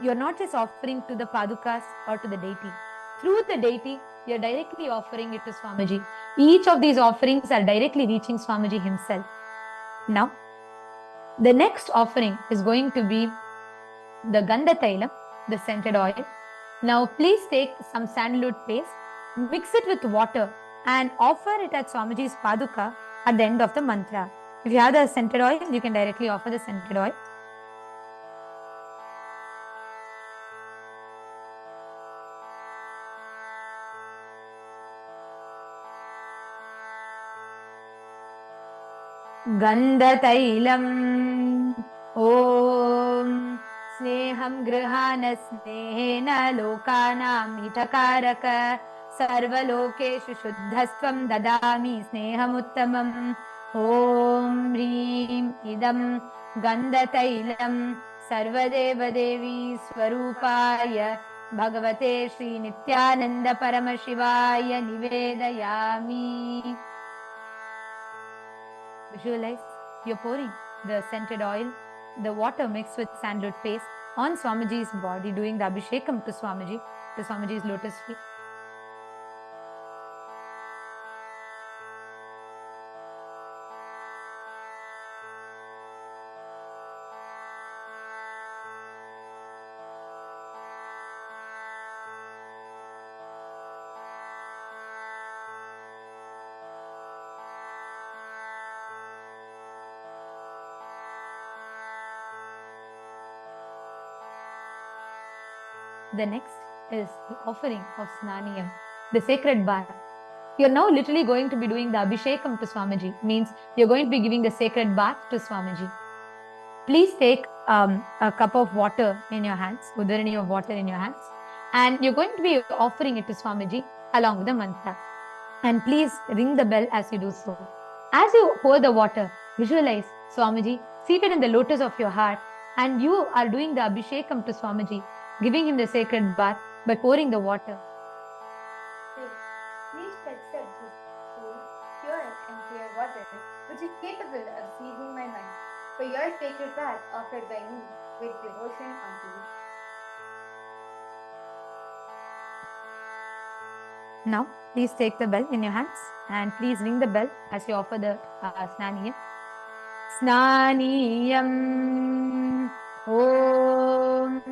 S2: You are not just offering to the padukas or to the deity. Through the deity, you are directly offering it to Swamiji. Each of these offerings are directly reaching Swamiji himself. Now, the next offering is going to be the Gandha Tailam, the scented oil. Now, please take some sandalwood paste, mix it with water and offer it at Swamiji's paduka at the end of the mantra. If you have the scented oil, you can directly offer the scented oil. Gandha Tailam Om Sneham Grihana Snehena Lokanam Hitakaraka Sarvalokeshu Shuddhastvam Dadami Snehamuttamam Om Hrim Idam Gandha Tailam Sarvadeva Devi Swarupaya Bhagavate Shri Nithyananda Paramashivaya Nivedayami. Visualize you're pouring the scented oil, the water mixed with sandalwood paste on Swamiji's body, doing the Abhishekam to Swamiji's lotus feet. The next is the offering of Snaniyam, the sacred bath. You're now literally going to be doing the Abhishekam to Swamiji. Means you're going to be giving the sacred bath to Swamiji. Please take a cup of water in your hands, udarani of water in your hands, and you're going to be offering it to Swamiji along with the mantra. And please ring the bell as you do so. As you pour the water, visualize Swamiji seated in the lotus of your heart, and you are doing the Abhishekam to Swamiji, giving him the sacred bath by pouring the water. Please accept this cool, pure and clear water, which is capable of seizing my mind, for your sacred bath offered by me with devotion unto you. Now, please take the bell in your hands and please ring the bell as you offer the Snaniyam. Snaniyam Om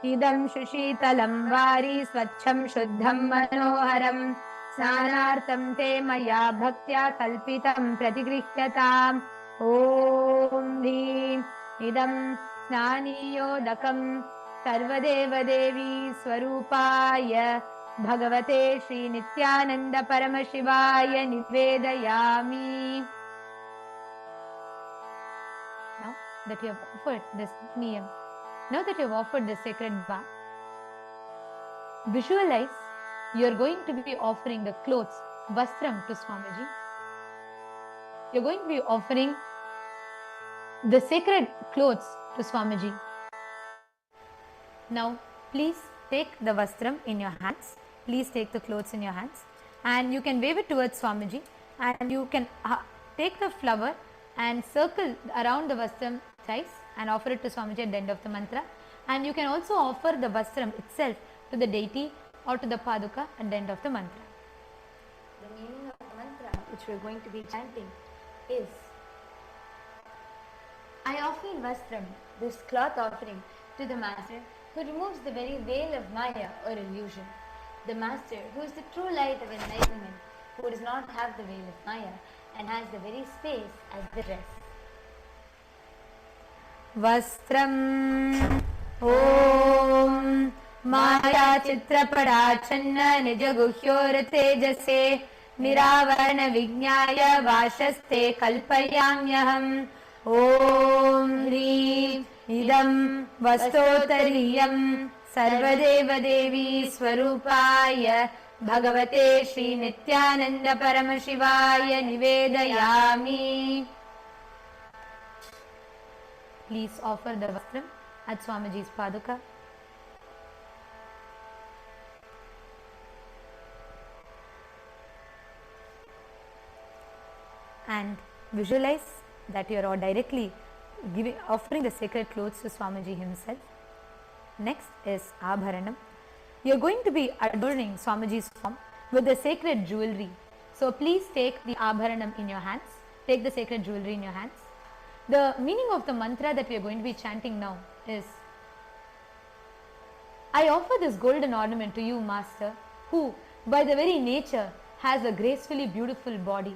S2: Idam Shushitalam Vari Swachham Shuddham Manoharam Snanartam Te Maya Bhaktya Kalpitam Pratigrihlatam Om Dhim Idam Snaniyodakam Sarvadeva Devi Swarupaya Bhagavate Shri Nithyananda Paramashivaya Nivedayami. Now that you have offered this niyam, now that you have offered this sacred bath, visualize you are going to be offering the clothes, vastram, to Swamiji. You are going to be offering the sacred clothes to Swamiji. Now, please take the vastram in your hands. Please take the clothes in your hands and you can wave it towards Swamiji, and you can take the flower and circle around the vastram thrice and offer it to Swamiji at the end of the mantra. And you can also offer the vastram itself to the deity or to the paduka at the end of the mantra. The meaning of the mantra which we are going to be chanting is, I offer vastram, this cloth offering, to the Master who removes the very veil of Maya or illusion. The Master who is the true light of enlightenment, who does not have the veil of Maya and has the very space as the dress. Vastram Om Maya Chitrapada Channa Nijaguhyor Tejase Niravarana Vijnaya Vashaste Kalpayamyaham Om Hri Idam Vastotariyam Sarvadeva Devi Swarupaya Bhagavate Shri Nithyananda Paramashivaya Nivedayami. Please offer the vastram at Swamiji's paduka. And visualize that you are directly offering the sacred clothes to Swamiji himself. Next is Abharanam. You are going to be adorning Swamiji's form with the sacred jewelry. So please take the Abharanam in your hands. Take the sacred jewelry in your hands. The meaning of the mantra that we are going to be chanting now is, I offer this golden ornament to you, Master, who by the very nature has a gracefully beautiful body,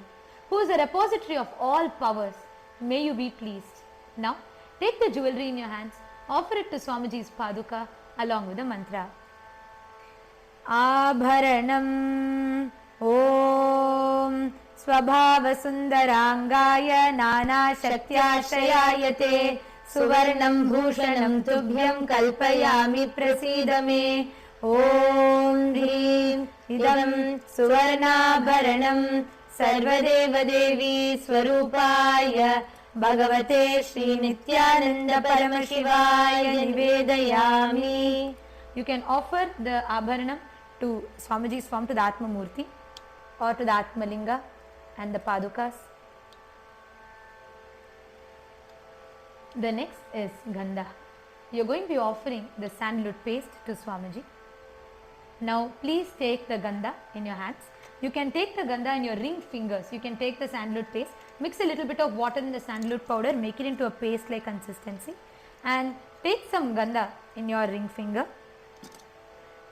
S2: who is a repository of all powers. May you be pleased. Now, take the jewelry in your hands, offer it to Swamiji's paduka along with the mantra. Abharanam Om Swabhava Sundarangaya Nana Shaktyashrayayate Suvarnam Bhushanam Tubhyam Kalpayami Prasidame Om Dhim Idam Suvarnabharanam Sarvadeva Devi Swarupaya Bhagavate Shri Nithyananda Paramashivaya Nivedayami. You can offer the Abharanam to Swamiji's form, to the Atma Murti or to the Atma Linga and the Padukas. The next is Gandha. You are going to be offering the sandalwood paste to Swamiji. Now please take the Gandha in your hands. You can take the Gandha in your ring fingers. You can take the sandalwood paste, mix a little bit of water in the sandalwood powder, make it into a paste like consistency, and take some Gandha in your ring finger.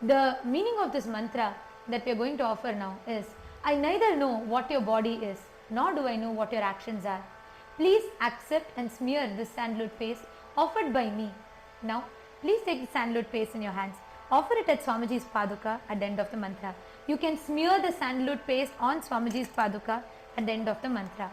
S2: The meaning of this mantra that we are going to offer now is, I neither know what your body is, nor do I know what your actions are. Please accept and smear this sandalwood paste offered by me. Now, please take the sandalwood paste in your hands,
S1: offer it at Swamiji's Paduka at the end of the mantra. You can smear the sandalwood paste on Swamiji's Paduka at the end of the mantra.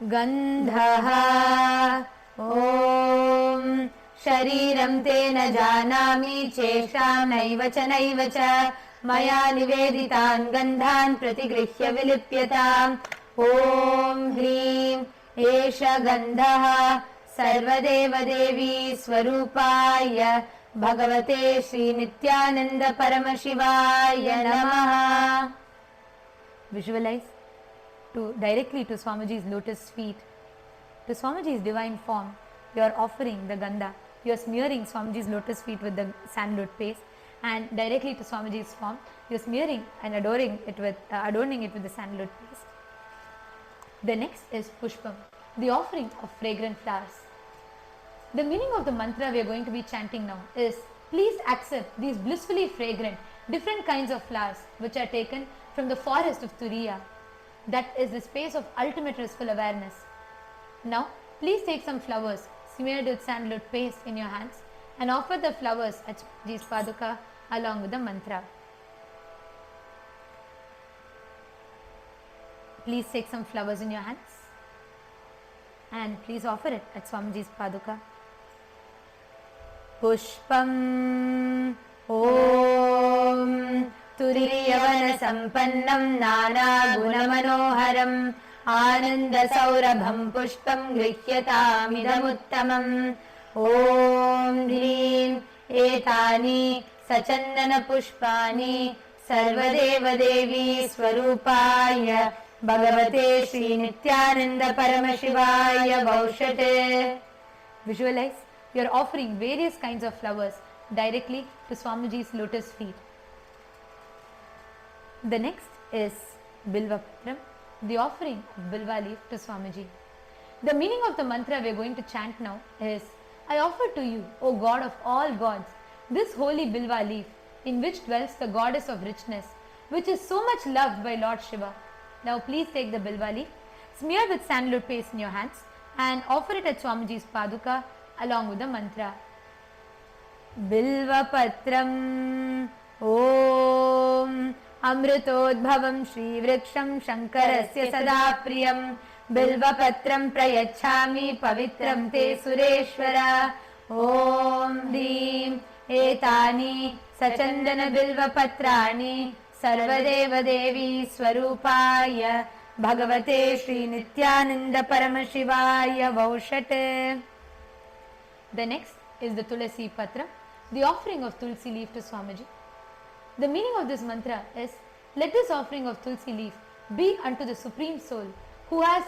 S1: Gandhaha Om Shariram Tena Janami Chesham Naiva Cha Maya Niveditan Gandhan Pratigrihya Vilipyatam Om Hrim Esha Gandhaha Sarvadeva Devi Swarupaya Bhagavate Shri Nithyananda Paramashivaya Namaha. Visualize directly to Swamiji's lotus feet, to Swamiji's divine form. You are offering the gandha. You are smearing Swamiji's lotus feet with the sandalwood paste, and directly to Swamiji's form, you are smearing and adorning it with the sandalwood paste. The next is pushpam, the offering of fragrant flowers. The meaning of the mantra we are going to be chanting now is, please accept these blissfully fragrant, different kinds of flowers which are taken from the forest of Turiya. That is the space of ultimate blissful awareness. Now, please take some flowers smeared with sandalwood paste in your hands and offer the flowers at Swamiji's Paduka along with the mantra. Please take some flowers in your hands and please offer it at Swamiji's Paduka. Pushpam Om Turiyavana Sampannam Nana Gunamanoharam Ananda Saurabham Pushpam Grihyatam Idamuttamam Om Dhrim Etani Sachandana Pushpani Sarvadeva Devi Swarupaya Bhagavate Shri Nithyananda Paramashivaya Vaushate. Visualize you are offering various kinds of flowers directly to Swamiji's lotus feet. The next is Bilva Patram, the offering of Bilva leaf to Swamiji. The meaning of the mantra we are going to chant now is, I offer to you, O God of all gods, this holy Bilva leaf in which dwells the goddess of richness, which is so much loved by Lord Shiva. Now please take the Bilva leaf, smear with sandalwood paste in your hands and offer it at Swamiji's Paduka along with the mantra. Bilva Patram Om Amritodbhavam Shri Vriksham Shankarasya Sada Priyam Bilva Patram Prayachami Pavitram Te Sureshwara Om Dhim Etani Sachandana Bilva Patrani Sarvadeva Devi Swarupaya Bhagavate Shri Nithyananda Paramashivaya Vaushate. The next is the Tulasi Patra, the offering of Tulsi leaf to Swamiji. The meaning of this mantra is, let this offering of Tulsi leaf be unto the Supreme Soul, who has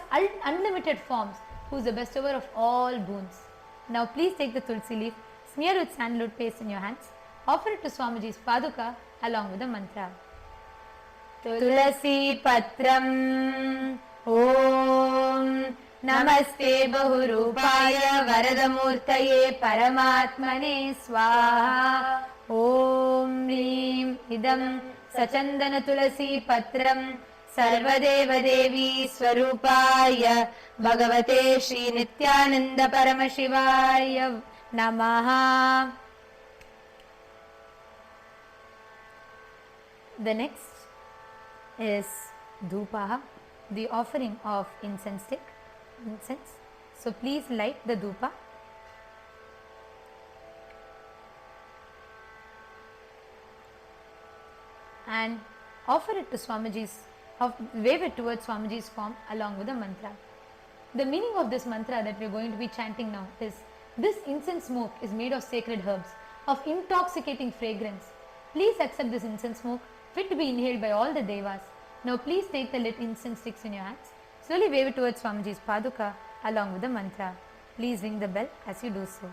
S1: unlimited forms, who is the bestower of all boons. Now please take the Tulsi leaf, smear with sandalwood paste in your hands, offer it to Swamiji's Paduka along with the mantra. Tulasi Patram Om Namaste Bahurupaya Varadamurtaye Paramatmane Swaha Om Hrim Idam Sachandana Tulasi Patram Sarvadeva Devi Swarupaya Bhagavate Shri Nithyananda Paramashivaya Namaha. The next is Dhupaha, the offering of incense stick. So please light the dhupa and offer it to Swamiji's, wave it towards Swamiji's form along with the mantra. The meaning of this mantra that we are going to be chanting now is, this incense smoke is made of sacred herbs, of intoxicating fragrance. Please accept this incense smoke, fit to be inhaled by all the devas. Now please take the lit incense sticks in your hands. Slowly wave it towards Swamiji's Paduka along with the mantra. Please ring the bell as you do so.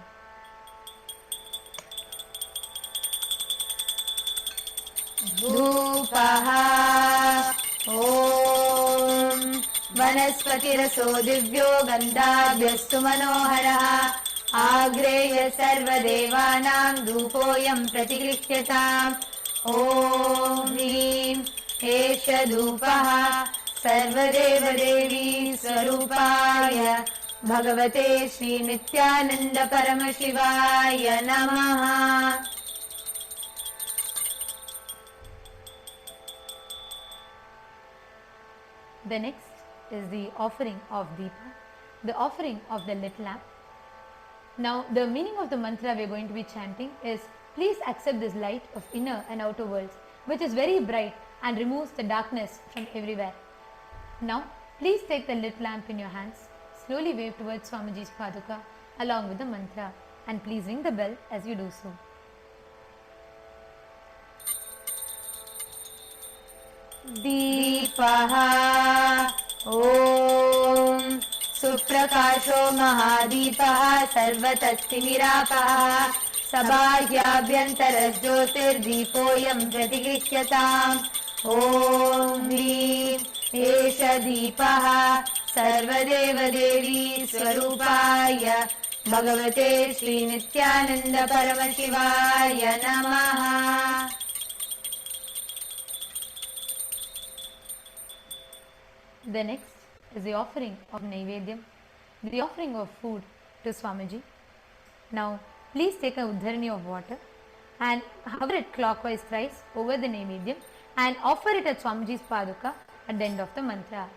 S1: Dhupaha Om Vanaspatiraso Divyo Gandhabhyastu Manoharaha Agreya Sarva Devanam Dhupoyam Pratigrihyataam Om Hrim Esha Dhupaha Sarvadeva Devi Swarupaya Bhagavate Shri Nithyananda Paramashivaya Namaha. The next is the offering of Deepa, the offering of the lit lamp. Now, the meaning of the mantra we are going to be chanting is, please accept this light of inner and outer worlds, which is very bright and removes the darkness from everywhere. Now, please take the lit lamp in your hands, slowly wave towards Swamiji's Paduka along with the mantra, and please ring the bell as you do so.
S2: दीपः ॐ सुप्रकाशो महादीपः सर्वतस्तिमिरापः सबाह्याभ्यन्तरज्योतिर्दीपोऽयं प्रतिगृह्यताम् ॐ ह्रीं एष दीपः सर्वदेवदेवी स्वरूपाय भगवते श्रीनित्यानन्द परमशिवाय नमः.
S1: The next is the offering of Naivedyam, the offering of food to Swamiji. Now, please take a udharani of water and hover it clockwise thrice over the Naivedyam and offer it at Swamiji's Paduka at the end of the mantra.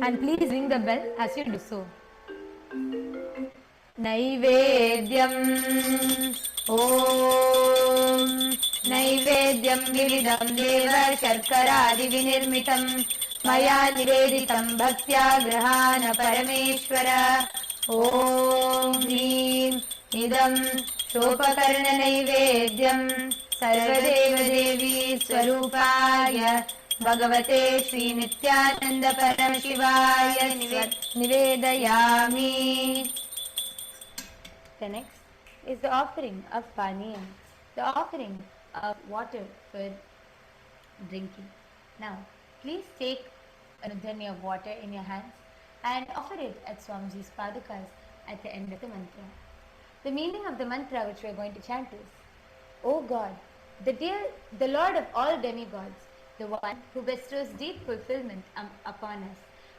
S1: And please ring the bell as you do so.
S2: Naivedyam Om Naivedyam Vividam Deva Sharkaradi Vinirmitam Maya Niveditam Bhaktya Grahana Parameshwara Om Hrim Idam Shopakarna Naivedyam Sarvadeva Devi Swarupaya Bhagavate Shri Nithyananda Paramashivaya Nivedayami. The next is the offering of Paniyam, the offering of water for drinking. Now, please take an udharani of water in your hands and offer it at Swamiji's Padukas at the end of the mantra. The meaning of the mantra which we are going to chant is, O God, the Lord of all demigods, the one who bestows deep fulfillment upon us,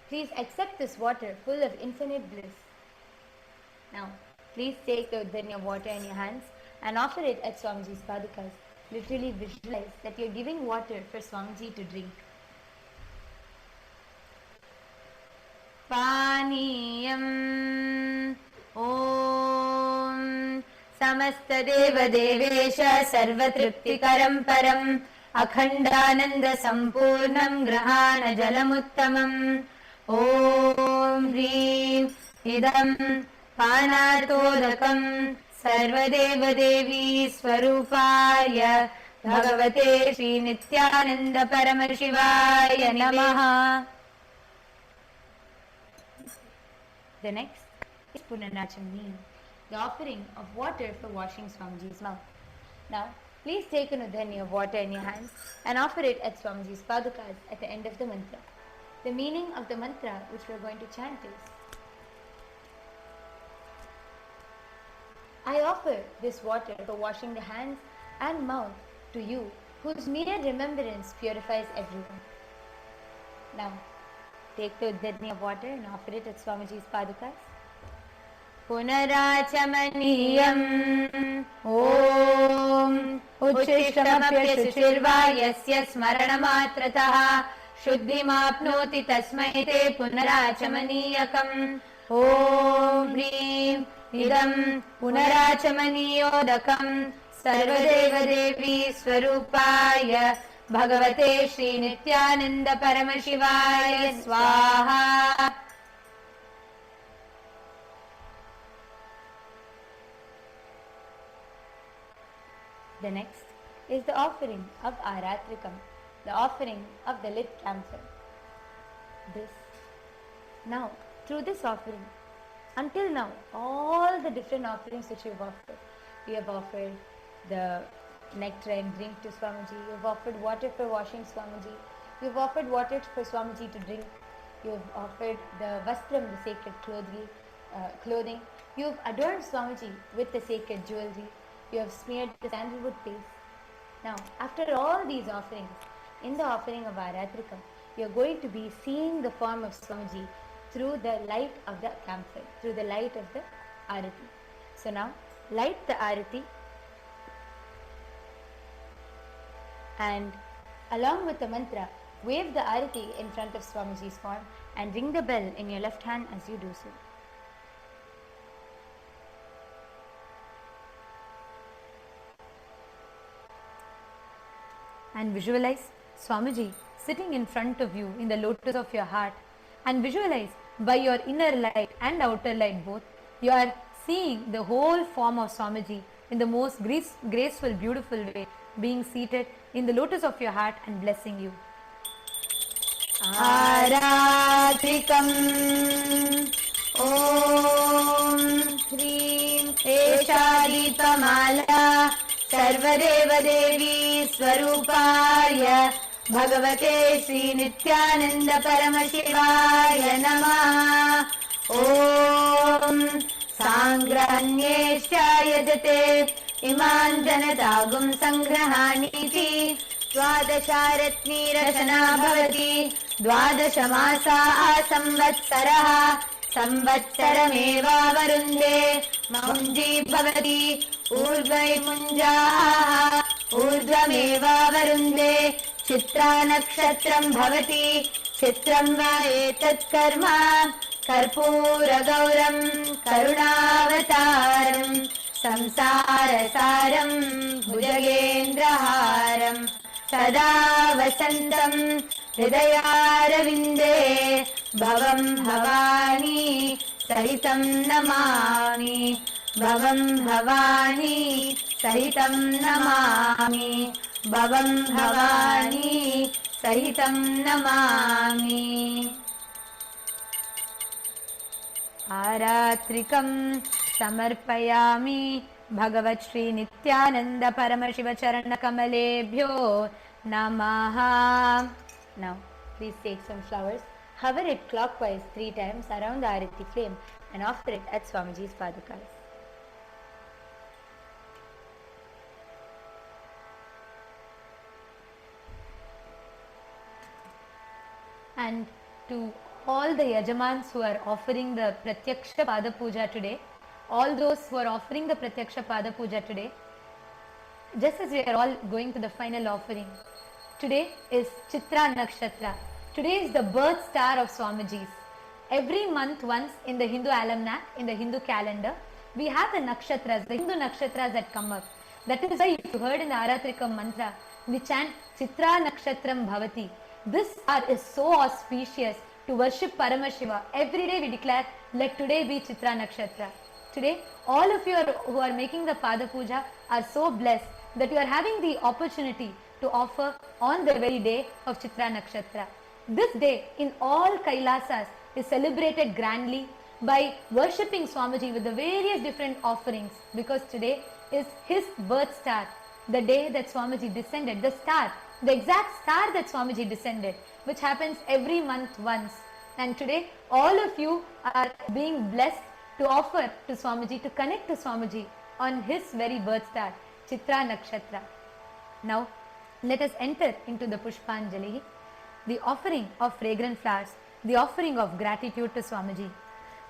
S2: please accept this water full of infinite bliss. Now, please take the udharani of water in your hands and offer it at Swamiji's Padukas. Literally visualize that you are giving water for Swamiji to drink. Paniyam Om Samastadeva Devesha Sarvatriptikaram Param Akhandananda Sampurnam Grahana Jalamuttamam Om Hrim Idam Panatodakam Sarvadeva Devi Swarupaya Bhagavate Shri Nithyananda Paramashivaya Namaha. The next is Punarachami, the offering of water for washing Swamiji's mouth. Now, please take an udharani of water in your hands and offer it at Swamiji's Padukas at the end of the mantra. The meaning of the mantra which we are going to chant is, I offer this water for washing the hands and mouth to you, whose mere remembrance purifies everyone. Now, take the udharani of water and offer it at Swamiji's Padukas. Punarachamaniyam Om Uchishtamapyashuchirva Yasya Smaranamatrataha Shuddhimapnoti Tasmai Te Punarachamaniyakam Om Hrim Idam Punarachamaniyodakam Sarvadeva Devi Swarupaya Bhagavate Shri Nithyananda Paramashivaya Swaha. The next is the offering of Aratrikam, the offering of the lit camphor. Now, through this offering, until now, all the different offerings which we have offered the nectar and drink to Swamiji, you have offered water for washing Swamiji, you have offered water for Swamiji to drink, you have offered the vastram, the sacred clothing, you have adorned Swamiji with the sacred jewelry, you have smeared the sandalwood paste. Now, after all these offerings, in the offering of Aratrikam, you are going to be seeing the form of Swamiji through the light of the camphor, through the light of the Arati. So now, light the Arati, and along with the mantra, Wave the arati in front of Swamiji's form and ring the bell in your left hand as you do so.
S1: And visualize Swamiji sitting in front of you in the lotus of your heart, and visualize by your inner light and outer light both, you are seeing the whole form of Swamiji in the most graceful, beautiful way, being seated in the lotus of your heart and blessing you.
S2: Aratrikam Om Hrim Eshadipamala Sarvadeva Devi Swarupaya Bhagavate Sri Nithyananda Paramashivaya Namaha Om Sangrahanyesha Yajate Iman Janatagum Sangrahaniti द्वादशारत्नीरचना भवति द्वादशमासा संवत्सरः संवत्सरमेवावरुन्धे मुञ्जी भवति ऊर्ध्वैमुञ्जाः ऊर्ध्वमेवावरुन्धे चित्रा नक्षत्रं भवति चित्रं वा एतत् कर्म कर्पूरगौरं करुणावतारं संसारसारं भुजगेन्द्रहारं सदा वसन्तं हृदयारविन्दे भवं भवानी सहितं नमामि भवं भवानी सहितं नमामि भवं भवानी सहितं नमामि आरात्रिकं समर्पयामि भगवत् श्री नित्यानंद परमशिव चरण कमलेभ्यो नमः. Now please take some flowers, hover it clockwise 3 times around the arati flame and offer it at Swamiji's padakas. And to all the yajamans who are offering the Pratyaksha Pada puja today, all those who are offering the Pratyaksha Pada puja today, just as we are all going to the final offering, today is Chitra Nakshatra. Today is the birth star of Swamiji's. Every month once in the Hindu almanac, in the Hindu calendar, we have the nakshatras, the Hindu nakshatras that come up. That is why if you heard in the Aratrikam mantra, we chant Chitra Nakshatram Bhavati. This hour is so auspicious to worship Paramashiva. Every day we declare, let today be Chitra Nakshatra. Today, all of you who are making the Pada Puja are so blessed that you are having the opportunity to offer on the very day of Chitra Nakshatra. This day in all Kailasas is celebrated grandly by worshipping Swamiji with the various different offerings, because today is his birth star, the day that Swamiji descended, the star, the exact star that Swamiji descended, which happens every month once. And today all of you are being blessed to offer to Swamiji, to connect to Swamiji on his very birth star, Chitra Nakshatra. Now let us enter into the Pushpanjali, the offering of fragrant flowers, the offering of gratitude to Swamiji.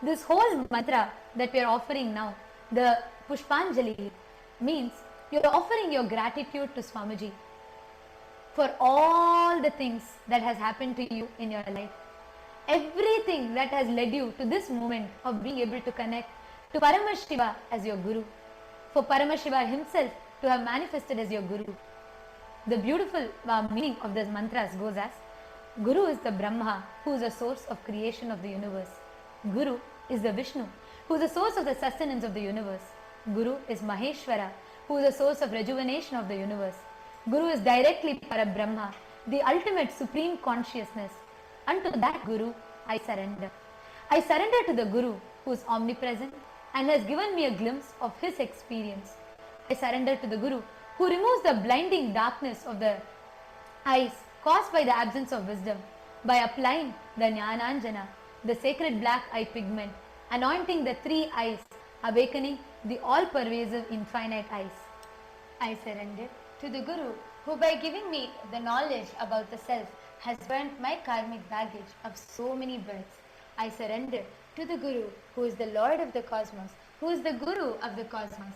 S2: This whole mantra that we are offering now, the Pushpanjali, means you are offering your gratitude to Swamiji for all the things that has happened to you in your life. Everything that has led you to this moment of being able to connect to Paramashiva as your Guru. For Paramashiva himself to have manifested as your Guru. The beautiful meaning of this mantras goes as, Guru is the Brahma, who is the source of creation of the universe. Guru is the Vishnu, who is the source of the sustenance of the universe. Guru is Maheshwara, who is the source of rejuvenation of the universe. Guru is directly Parabrahma, the ultimate supreme consciousness. Unto that Guru I surrender. I surrender to the Guru who is omnipresent and has given me a glimpse of his experience. I surrender to the Guru who removes the blinding darkness of the eyes caused by the absence of wisdom by applying the Jnananjana, the sacred black eye pigment, anointing the 3 eyes, awakening the all-pervasive infinite eyes. I surrender to the Guru who, by giving me the knowledge about the self, has burnt my karmic baggage of so many births. I surrender to the Guru who is the Lord of the cosmos, who is the Guru of the cosmos.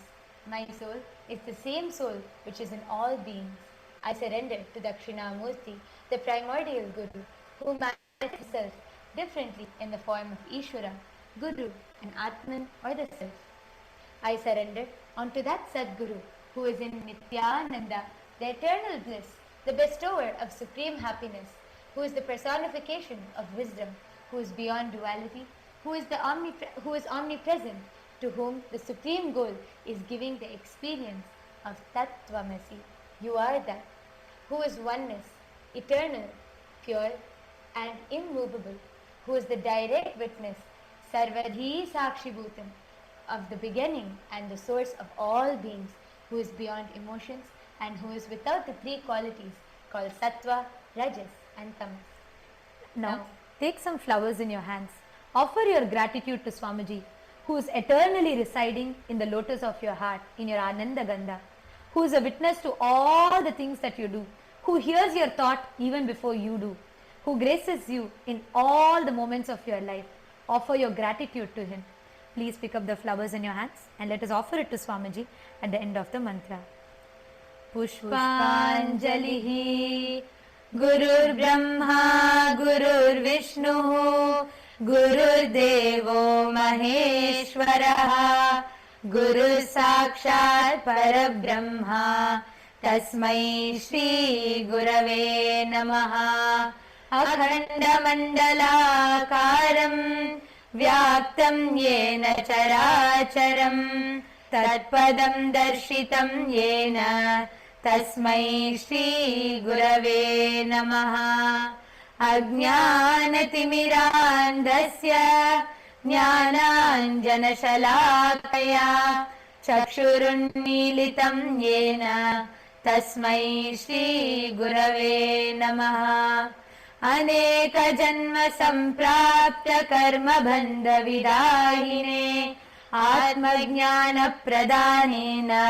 S2: My soul is the same soul which is in all beings. I surrender to Dakshinamurti, the primordial Guru, who manifests himself differently in the form of Ishvara, Guru, and Atman or the Self. I surrender onto that Sadguru who is in Nithyananda, the eternal bliss, the bestower of supreme happiness, who is the personification of wisdom, who is beyond duality, who is omnipresent, to whom the supreme goal is giving the experience of Tattvamasi. You are that, who is oneness, eternal, pure, and immovable, who is the direct witness, Sarvadhi Sakshibhutam, of the beginning and the source of all beings, who is beyond emotions and who is without the three qualities called Sattva, Rajas, and Tamas.
S1: Now, take some flowers in your hands. Offer your gratitude to Swamiji, who is eternally residing in the lotus of your heart, in your Ananda Gandha, who is a witness to all the things that you do, who hears your thought even before you do, who graces you in all the moments of your life. Offer your gratitude to him. Please pick up the flowers in your hands and let us offer it to Swamiji at the end of the mantra. Pushpanjalihi Gurur Brahma Gurur Vishnu Gurur Devo Maheshwara Guru Sakshat Parabrahma Tasmai Shri Gurave Namaha Akhanda Mandalakaram Vyaptam Yena Characharam Tatpadam Darshitam Yena Tasmai Shri Gurave Namaha Ajnanatimirandasya Jnananjanashalakaya Chakshurunmilitam Yena Tasmai Shri Gurave Namaha Aneka Janma Samprapta Karma Bandha Vidahine Atmajnana Pradhanena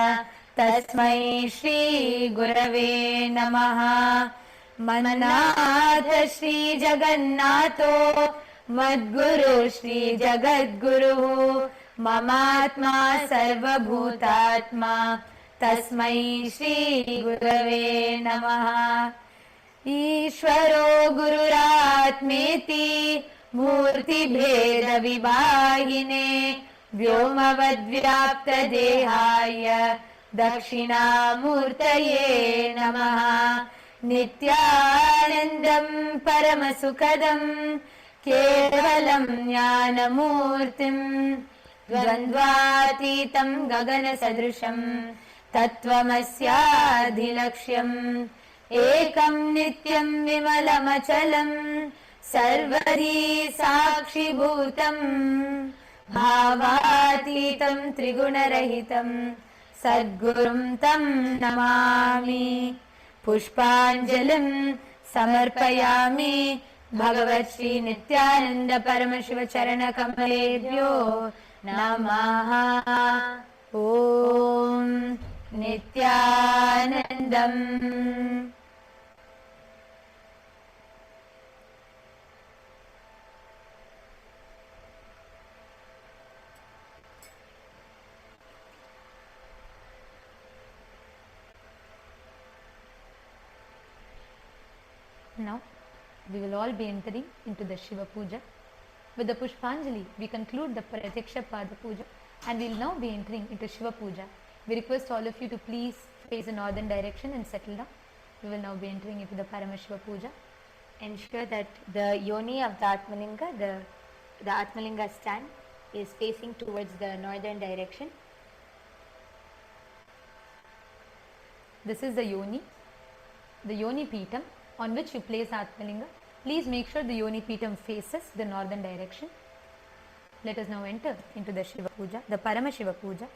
S1: Tasmai Shri Gurave Namaha Manatha Shri Jagannatho Madguru Shri Jagadguru Mamatma Sarva Bhutatma Tasmai Shri Gurave Namaha Ishvaro Gururatmeti Murti Bheda Vibhagine Vyomavadvyapta Dehaya Dakshinamurtaye Namaha Nithyanandam Paramasukadam Kevalam Jnanamurtim Dvandvatitam Gagana Sadrisham Tattvamasyadhilaksham Ekam Nityam Vimalamachalam Sarvari Sakshibhutam Bhavatitam Trigunarahitam Sadgurum Tam Namami Pushpanjalim Samarpayami Bhagavat Shri Nithyananda Paramashiva Charana Kamalebhyo Namaha Om Nithyanandam. Now, we will all be entering into the Shiva Puja. With the Pushpanjali, we conclude the Pratyaksha Pada Puja and we will now be entering into Shiva Puja. We request all of you to please face the northern direction and settle down. We will now be entering into the Paramashiva Puja.
S2: Ensure that the yoni of the Atmalinga, the Atmalinga stand, is facing towards the northern direction.
S1: This is the Yoni Pitam on which you place Atmalinga. Please make sure the Yoni Pitam faces the northern direction. Let us now enter into the Shiva Puja, the Paramashiva Puja.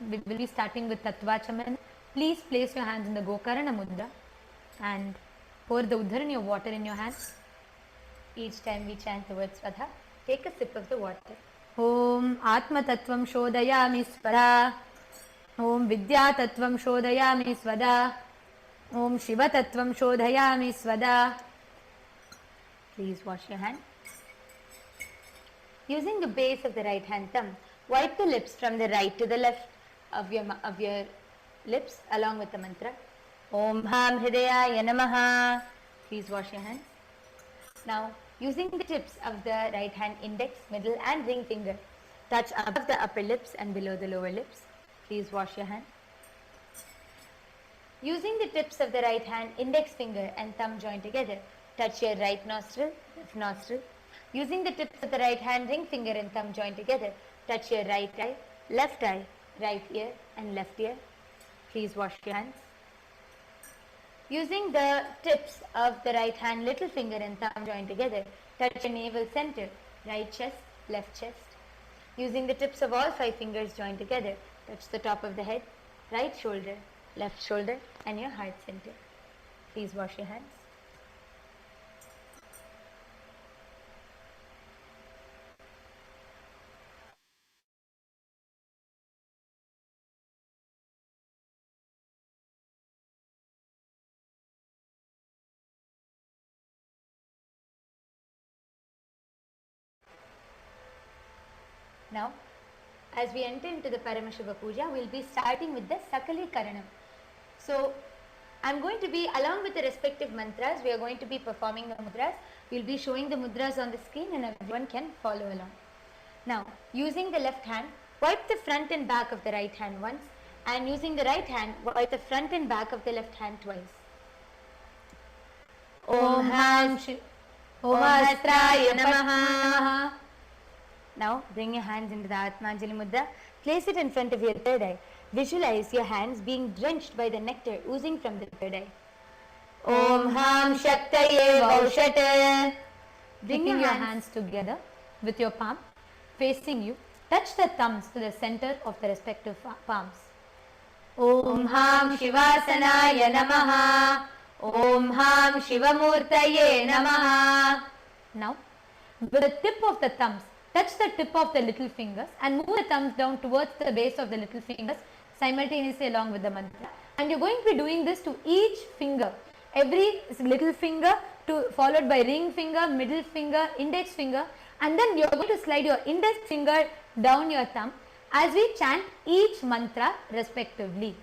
S1: We will be starting with Tattvachamana. Please place your hands in the Gokarana Mudra and pour the Uddharani of water in your hands.
S2: Each time we chant the word Swadha, take a sip of the water.
S1: Om Atma Tattvam Shodhayami Svada. Om Vidya Tattvam Shodhayami Svada. Om Shiva Tattvam Shodhayami Svada.
S2: Please wash your hand. Using the base of the right hand thumb, wipe the lips from the right to the left of your lips along with the mantra. Om Ham Hridayaya Namaha. Please wash your hands. Now, using the tips of the right hand index, middle and ring finger, touch above the upper lips and below the lower lips. Please wash your hand. Using the tips of the right hand index finger and thumb join together, touch your right nostril, left nostril. Using the tips of the right hand ring finger and thumb join together, touch your right eye, right ear and left ear. Please wash your hands. Using the tips of the right hand little finger and thumb join together, touch your navel center, right chest, left chest. Using the tips of all 5 fingers join together, touch the top of the head, right shoulder, left shoulder and your heart center. Please wash your hands. Now, as we enter into the Paramashiva Puja, we'll be starting with the Sakali Karanam. So, I'm going to be, along with the respective mantras, we are going to be performing the mudras. We'll be showing the mudras on the screen and everyone can follow along. Now, using the left hand, wipe the front and back of the right hand once, and using the right hand, wipe the front and back of the left hand twice. Om Ham Omastraya Namaha. Now, bring your hands into the Atmanjali Mudra. Place it in front of your third eye. Visualize your hands being drenched by the nectar oozing from the third eye. Om Ham Shaktaye Vaushat. Bring your hands together with your palm facing you. Touch the thumbs to the center of the respective palms. Om Ham Shivasanaya Namaha. Om Ham Shivamurtaye Namaha. Now, with the tip of the thumbs, touch the tip of the little fingers and move the thumbs down towards the base of the little fingers simultaneously along with the mantra. And you're going to be doing this to each finger. Every little finger followed by ring finger, middle finger, index finger, and then you're going to slide your index finger down your thumb as we chant each mantra respectively.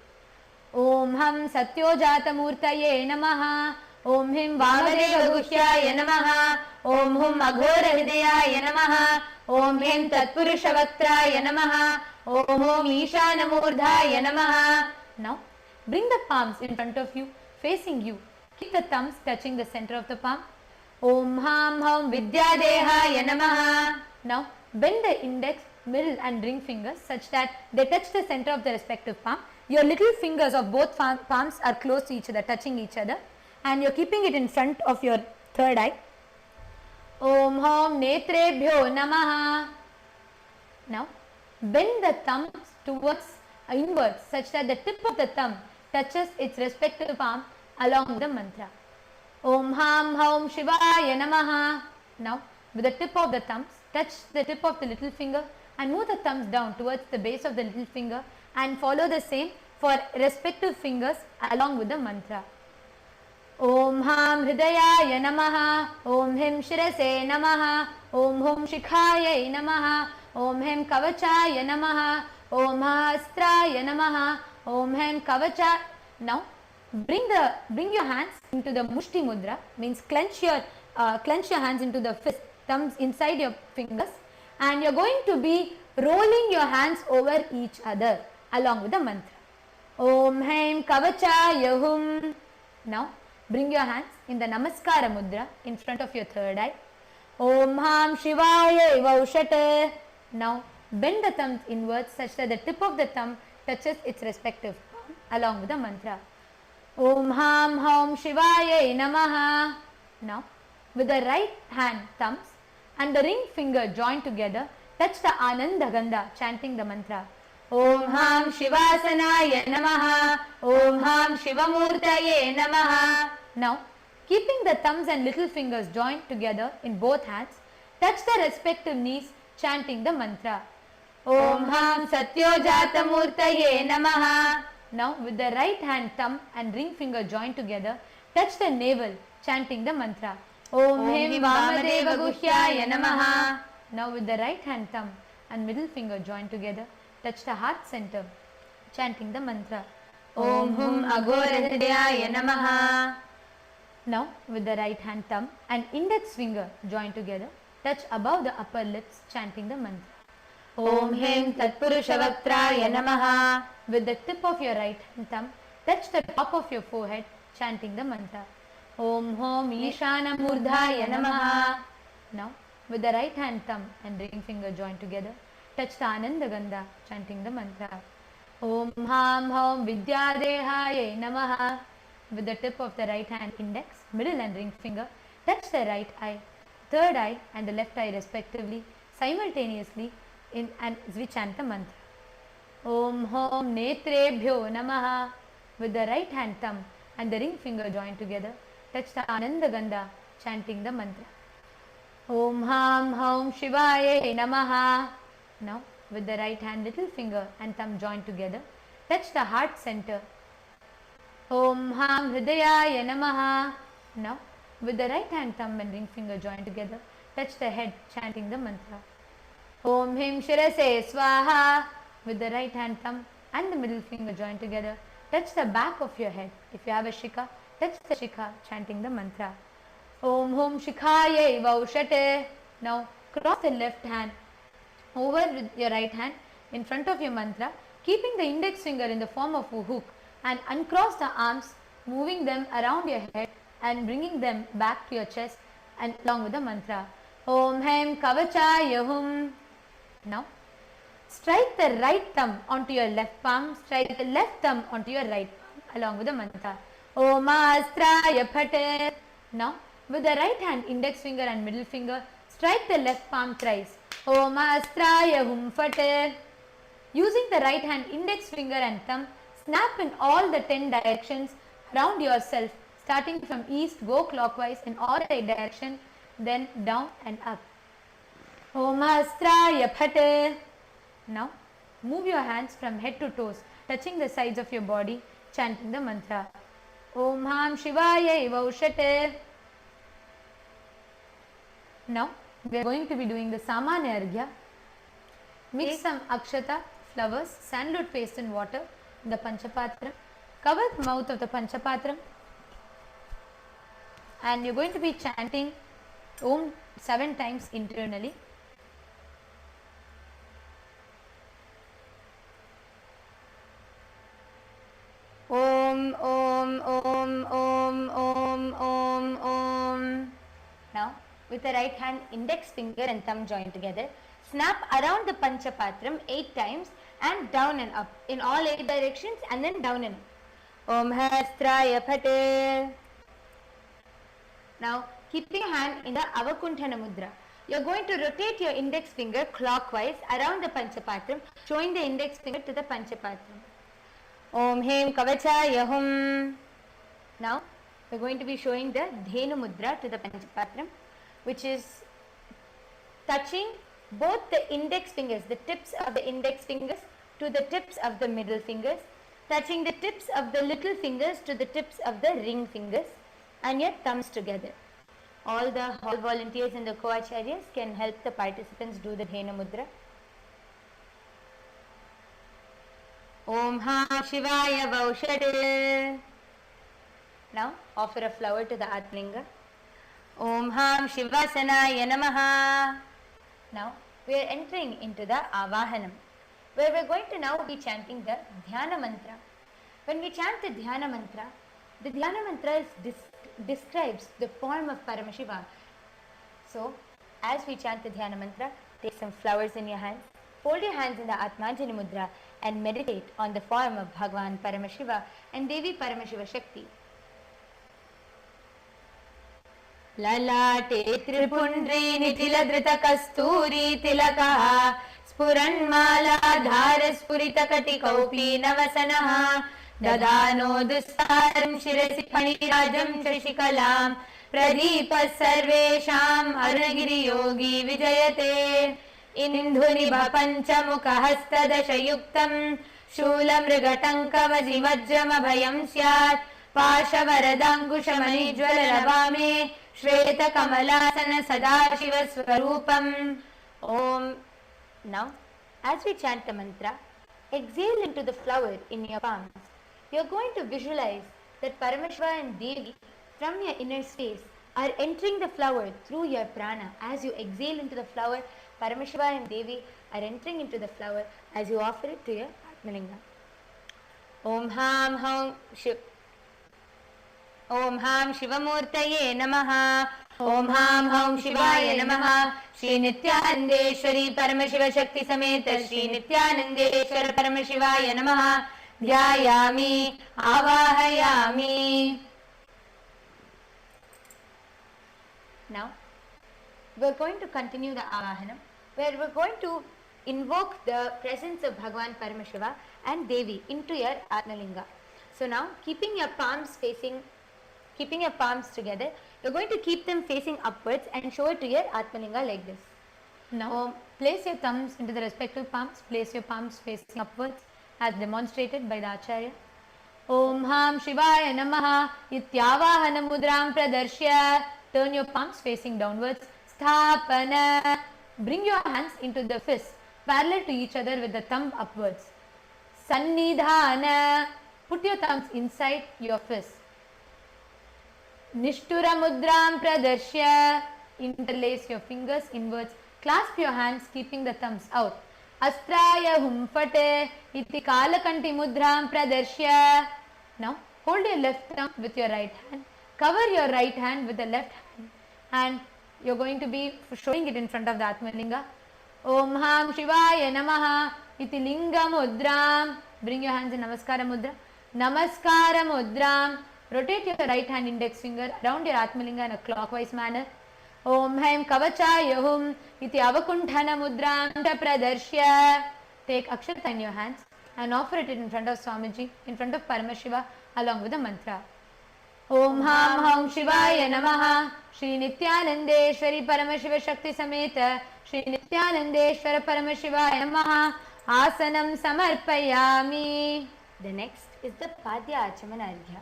S2: Om Ham Satyojata Murtaye Namaha. Om Him Vamadeva Gushyaya Namaha. Om Hum Aghora Hridayaya Namaha. Om Him Tatpurushavaktraya Namaha. Om Hum Ishana Murdhaya Namaha. Now, bring the palms in front of you, facing you. Keep the thumbs touching the center of the palm. Om Ham Ham Vidyadehaya Namaha. Now, bend the index, middle and ring fingers such that they touch the center of the respective palm. Your little fingers of both palms are close to each other, touching each other. And you're keeping it in front of your third eye. Om Ham Netrebhyo Namaha. Now, bend the thumbs towards inwards such that the tip of the thumb touches its respective palm along with the mantra. Om Ham Haum Shivaya Namaha. Now, with the tip of the thumbs, touch the tip of the little finger and move the thumbs down towards the base of the little finger and follow the same for respective fingers along with the mantra. Om Ham Hridayaya Namaha. Om Him Shirase Namaha. Om Hum Shikhaya Namaha. Om Him Kavachaya Namaha. Om Hastraya Namaha. Om Him Kavacha. Now, bring your hands into the Mushti Mudra, means clench your hands into the fist, thumbs inside your fingers, and you're going to be rolling your hands over each other along with the mantra. Om Haim Kavachaya Hum. Now, bring your hands in the Namaskara Mudra in front of your third eye. Om Ham Shivaya Vaushat. Now, bend the thumbs inwards such that the tip of the thumb touches its respective palm along with the mantra. Om Ham Haum Shivaya Namaha. Now, with the right hand thumbs and the ring finger joined together, touch the Ananda Gandha, chanting the mantra. Om Ham Shivasanaya Namaha. Om Ham Shivamurtaye Namaha. Now, keeping the thumbs and little fingers joined together in both hands, touch the respective knees, chanting the mantra. Om Ham Satyojata Murtaye Namaha. Now, with the right hand thumb and ring finger joined together, touch the navel, chanting the mantra. Om Him Vamadeva Gushyaya Namaha. Now, with the right hand thumb and middle finger joined together, touch the heart center, chanting the mantra. Om Hum Aghoradhyaya Namaha. Now, with the right hand thumb and index finger joined together, touch above the upper lips, chanting the mantra. Om Hem Tatpurushavaktraya Namaha. With the tip of your right hand thumb, touch the top of your forehead, chanting the mantra. Om Hom Ishana Murdhaya Namaha. Now, with the right hand thumb and ring finger joined together, touch the Ananda Gandha, chanting the mantra. Om Ham Hom Vidyadehaya Namaha. With the tip of the right hand index, middle and ring finger, touch the right eye, third eye and the left eye respectively, simultaneously and we chant the mantra. Om Hom Netrebhyo Namaha. With the right hand thumb and the ring finger joined together, touch the Ananda Gandha, chanting the mantra. Om Ham Hom Shivaya Namaha. Now, with the right hand little finger and thumb joined together, touch the heart center. Om Ham Hridayaya Namaha. Now, with the right hand thumb and ring finger joined together, touch the head, chanting the mantra. Om Him Shirase Swaha. With the right hand thumb and the middle finger joined together, touch the back of your head. If you have a shikha, touch the shikha, chanting the mantra. Om Hum Shikhaya Vaushate. Now, cross the left hand over with your right hand in front of your mantra, keeping the index finger in the form of a hook, and uncross the arms, moving them around your head and bringing them back to your chest and along with the mantra. Om Hem Kavachaya Hum. Now, strike the right thumb onto your left palm, strike the left thumb onto your right palm along with the mantra. Om Astraya Phate. Now, with the right hand index finger and middle finger, strike the left palm thrice. Om Astraya Hum Phate. Using the right hand index finger and thumb, snap in all the 10 directions around yourself, starting from east, go clockwise in all 8 directions, then down and up. Om Astraya Phate. Now, move your hands from head to toes, touching the sides of your body, chanting the mantra. Om Ham Shivaya Vaushate. Now, we are going to be doing the Samanya Arghya. Mix some akshata, flowers, sandalwood paste and water in the Panchapatram. Cover the mouth of the Panchapatram. And you are going to be chanting Om 7 times internally. Om, Om, Om, Om, Om, Om, Om. Now, with the right hand index finger and thumb joined together, snap around the Panchapatram 8 times and down and up in all 8 directions and then down and up. Om Hastraya Phate. Now, keeping your hand in the Avakunthana Mudra, you are going to rotate your index finger clockwise around the Panchapatram, showing the index finger to the Panchapatram. Om Hem Kavachaya Hum. Now, we are going to be showing the Dhenu Mudra to the Panchapatram, which is touching both the index fingers, the tips of the index fingers to the tips of the middle fingers, touching the tips of the little fingers to the tips of the ring fingers and your thumbs together. All the hall volunteers and the co-acharyas can help the participants do the Dhenu Mudra. Om Ha Shivaya Vaushate. Now offer a flower to the Atlinga. Om Ham Shivasanaya Namaha. Now we are entering into the Avahanam, where we are going to now be chanting the Dhyana Mantra. When we chant the Dhyana Mantra describes the form of Paramashivam. So, as we chant the Dhyana Mantra, take some flowers in your hands, fold your hands in the Atmanjali Mudra and meditate on the form of Bhagavan Paramashiva and Devi Paramashiva Shakti. Lalate Tripundri Nithila Drita Kasturi Tilakaha Spuranmala Dhara Spurita Katikaupi Navasanaha Dadano Dustaram Shirasi Panirajam Shashikalam Pradipa Sarvesham Arunagiri Yogi Vijayate Indhuniba Panchamukha Hasta Dashayuktam Shulam Rigatanka Vajrama Bhayam Syat Pashavaradankushamani Jwalarabame Shveta Kamalasana Sadashiva Swarupam. Om. Now, as we chant the mantra, exhale into the flower in your palms. you're going to visualize that Paramashiva and Devi from your inner space are entering the flower through your prana. As you exhale into the flower, Paramashiva and Devi are entering into the flower as you offer it to your Atmalinga. Om Ham Hum Shiv. Om Ham Shivamurtaye Namaha. Om Ham Hum Shivaya Namaha. Shri Nithyanandeshwari Paramashiva Shakti Sameta Shri Nithyanandeshwara Paramashivaya Namaha. Dhyayami Avahayami. Now, we're going to continue the Avahanam, where we're going to invoke the presence of Bhagavan Paramashiva and Devi into your Atmalinga. So now, keeping your palms together, you're going to keep them facing upwards and show it to your Atmalinga like this.
S1: Now, place your thumbs into the respective palms. Place your palms facing upwards as demonstrated by the Acharya. Om Ham Shivaya Namaha Ityavahana Mudram Pradarshya. Turn your palms facing downwards. Sthapana. Bring your hands into the fist, parallel to each other with the thumb upwards. Sannidhana. Put your thumbs inside your fist. Nishtura Mudram Pradarshya. Interlace your fingers inwards. Clasp your hands, keeping the thumbs out. Astraya Humfate Iti Kalakanti Mudram Pradarshya. Now, hold your left thumb with your right hand. Cover your right hand with the left hand. And you're going to be showing it in front of the Atmalinga. Om Ham Shivaya Namaha Iti Linga Mudram. Bring your hands in Namaskara Mudra. Namaskara Mudram. Rotate your right hand index finger around your Atmalinga in a clockwise manner. Om Haim Kavachaya Hum Iti Avakunthana Mudram Pradarshya. Take Akshata in your hands and offer it in front of Swamiji, in front of Paramashiva, along with the mantra. Om Ham Hum Shivaya Namaha Shri Nithyanandeshwari Paramashiva Shakti Sameta Shri Nithyanandeshwara Paramashivaya Namaha. Asanam Samarpayami.
S2: The next is the Padya Achamana Arghya,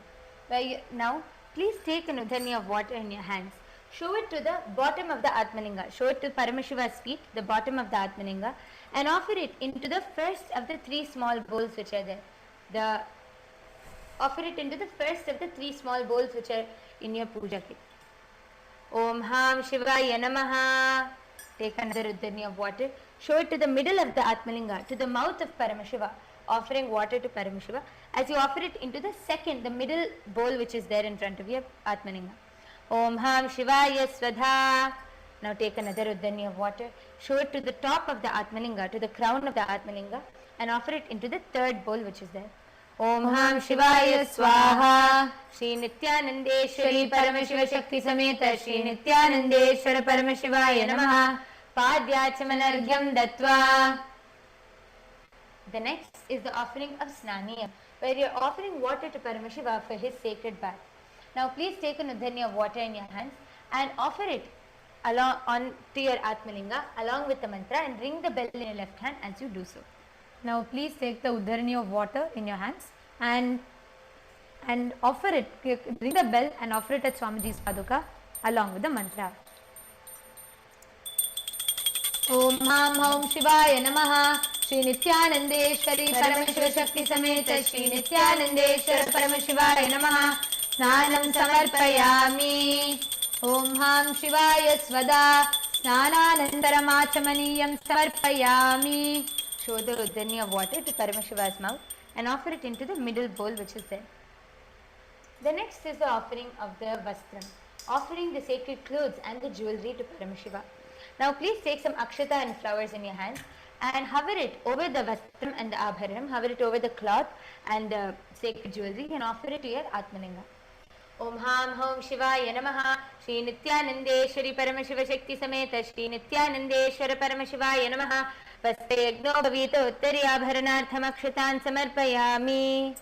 S2: where you, now please take an udhani of water in your hands. Show it to the bottom of the Atmalinga. Show it to Paramashiva's feet, the bottom of the Atmalinga, and offer it into the first of the three small bowls which are there. Offer it into the first of the three small bowls which are in your puja kit. Om Ham Shivaya Namaha. Take another udhani of water. Show it to the middle of the Atmalinga, to the mouth of Paramashiva, offering water to Paramashiva as you offer it into the middle bowl which is there in front of your Atmalinga. Om Ham Shivaya Swadha. Now take another udhani of water. Show it to the top of the Atmalinga, to the crown of the Atmalinga, and offer it into the third bowl which is there. Om Ham Shivaya Swaha. Shri Nithyanandeshwari Paramashiva Shakti Sameta Shri Nithyanandeshwara Paramashivaya Namaha. Padyachamanargyam Dattva. The next is the offering of Snaniyam, where you are offering water to Paramashiva for his sacred bath. Now please take an udhani of water in your hands and offer it along onto your Atmalinga along with the mantra, and ring the bell in your left hand as you do so.
S1: Now please take the udharani of water in your hands and offer it, ring the bell and offer it at Swamiji's Paduka along with the mantra. Om Ham Hum Shivaya Namaha Shri Nithyanandeshwari Paramashiva Shakti Sameta Shri Nithyanandeshwara Paramashivaya Namaha. Snanam Samarpayami. Om Ham Shivaya Svada Snananantaram Achamaniyam Samarpayami.
S2: Show the udhani of water to Paramashiva's mouth and offer it into the middle bowl which is there. The next is the offering of the Vastram, offering the sacred clothes and the jewelry to Paramashiva. Now please take some akshata and flowers in your hands and hover it over the Vastram and the Abharanam, hover it over the cloth and the sacred jewelry, and offer it to your Atmalinga. Om Ham Hum Shivaya Namaha Shri Nithyanandeshwari Paramashiva Shakti Sameta Shri Nithyanandeshwara Paramashivaya Namaha. Vaste Yagno Bhavita Uttari Abharanartham Akshatan Samarpayami.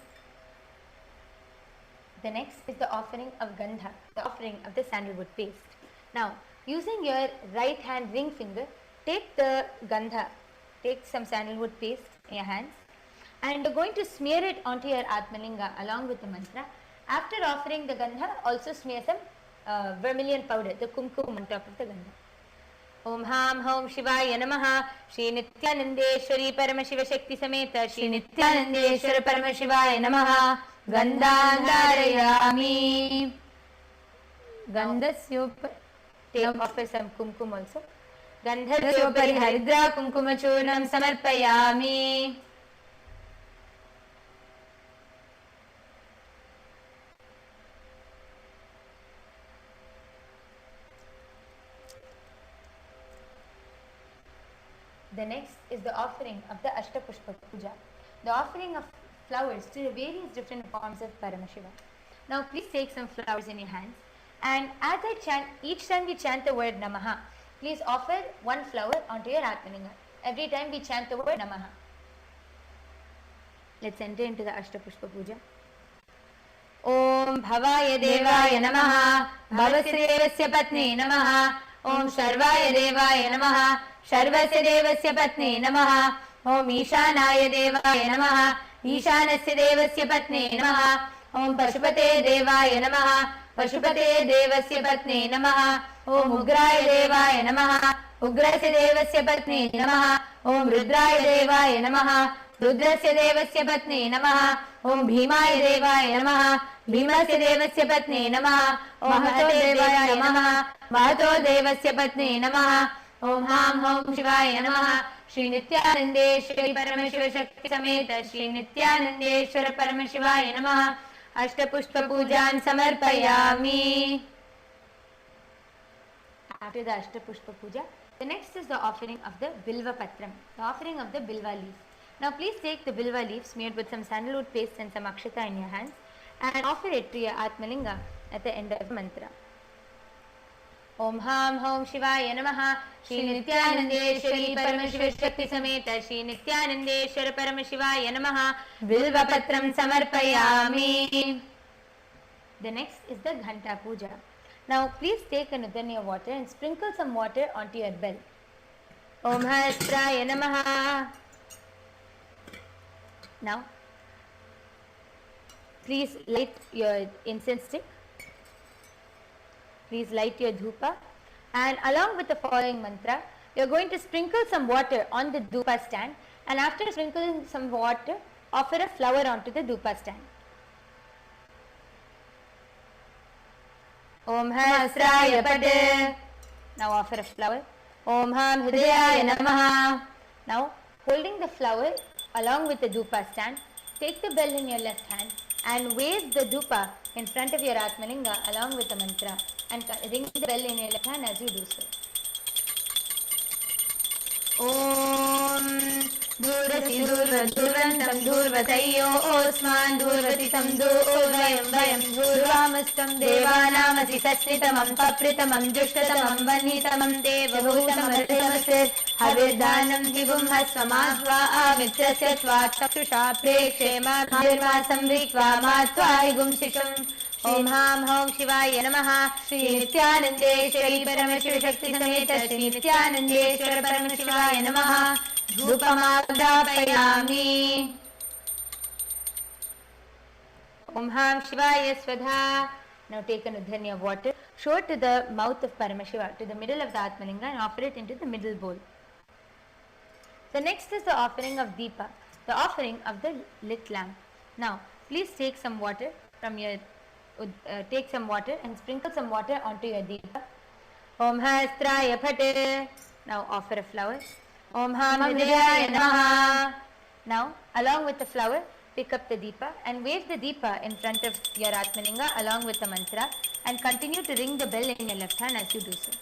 S2: The next is the offering of Gandha, the offering of the sandalwood paste. Now, using your right hand ring finger, take the Gandha, take some sandalwood paste in your hands, and you're going to smear it onto your Atmalinga along with the mantra. After offering the Gandha, also smear some vermilion powder, the kumkum on top of the Gandha. Om Ham Hum Shivaya Namaha Shri Nithyanandeshwari Paramashiva Shakti Sameta Shri Nithyanandeshwara Paramashivaya Namaha. Gandhandarayami. Gandhasyopari. Take offer some kumkum also. Gandhasyopari haridra kumkumachurnam samarpayami. The next is the offering of the Ashtapushpa Puja, the offering of flowers to the various different forms of Paramashivam. Now please take some flowers in your hands, and as I chant, each time we chant the word Namaha, please offer one flower onto your Atmalinga. Every time we chant the word Namaha. Let's enter into the Ashtapushpa Puja. Om Bhavaya Devaya Namaha, Bhavasya Devasya Patni Namaha, Om Sharvaya Devaya Namaha, Sharvasya Devasya Patni Namaha, Om Ishanaya Devaya Namaha, Ishanasya Devasya Patni Namaha, Om Pashupate Devaya Namaha, Pashupate Devasya Patni Namaha, Om Ugraya Devaya Namaha, Ugrasya Devasya Patni Namaha, Om Rudraya Devaya Namaha, Rudrasya Devasya Patni Namaha, Om Bhimaya Devaya Namaha, Bhimasya Devasya Patni Namaha, Om Mahato Devaya Namaha, Mahato Devasya Patni Namaha, Om Ham Hom Shivaya Namaha, Shri Nithyanandeshwari Paramashiva Shakti Sameta Shri Nithyanandeshwara Paramashivaya Namaha, Ashtapushpa Pujan Samarpayami. After the Ashtapushpa Puja, the next is the offering of the Bilva Patram, the offering of the Bilva leaf. Now please take the Bilva leaf smeared with some sandalwood paste and some akshata in your hands and offer it to your Atmalinga at the end of the mantra. Om Ham Hom Shivaya Namaha, Shri Nithyanandeshwari Paramashiva Shakti Sameta Shri Nithyanandeshwara Paramashivaya Namaha, Bilva Patram Samarpayami. The next is the Ghanta Puja. Now please take a Nudanya water and sprinkle some water onto your bell. Om Hastraya Namaha. Now please light your incense stick. Please light your dhupa, and along with the following mantra, you are going to sprinkle some water on the dhupa stand, and after sprinkling some water, offer a flower onto the dhupa stand. Om Hasraya Pada. Now offer a flower. Om Ham Hridayaya Namaha. Now holding the flower along with the dhupa stand, take the bell in your left hand and wave the dhupa in front of your Atmalinga along with the mantra, and ring the bell in your left hand as you do so. Om Dhurvati Dhurvantam Dhurvatayyo Osman Dhurvatitam Dhurvayam Vayam Dhurvamastam Devanamasi Sasritamam Papritamam Jushtatamam Vanitamam Devabhutam Arthamasir Havirdanam Hivum Hasvamadva Amitrasya Chakshusha Prekshe Madhirmasam Vikva Matva Higum Shisham. Om Ham Hom Shivaya Namaha, Shri Nithyanandeshwari Paramashiva Shakti Sameta Shri Nithyanandeshwara Paramashivaya Namaha, Dhupamagdapayami. Om Ham Shivaya Swadha. Now take an udhanya of water, show it to the mouth of Paramashiva, to the middle of the Atmalinga, and offer it into the middle bowl. The next is the offering of Deepa, the offering of the lit lamp. Now please take some water from your take some water and sprinkle some water onto your deepa. Om Hastraya Phate. Now offer a flower. Om Ham Hridayaya Namaha. Now along with the flower, pick up the deepa and wave the deepa in front of your Atmalinga along with the mantra, and continue to ring the bell in your left hand as you do so.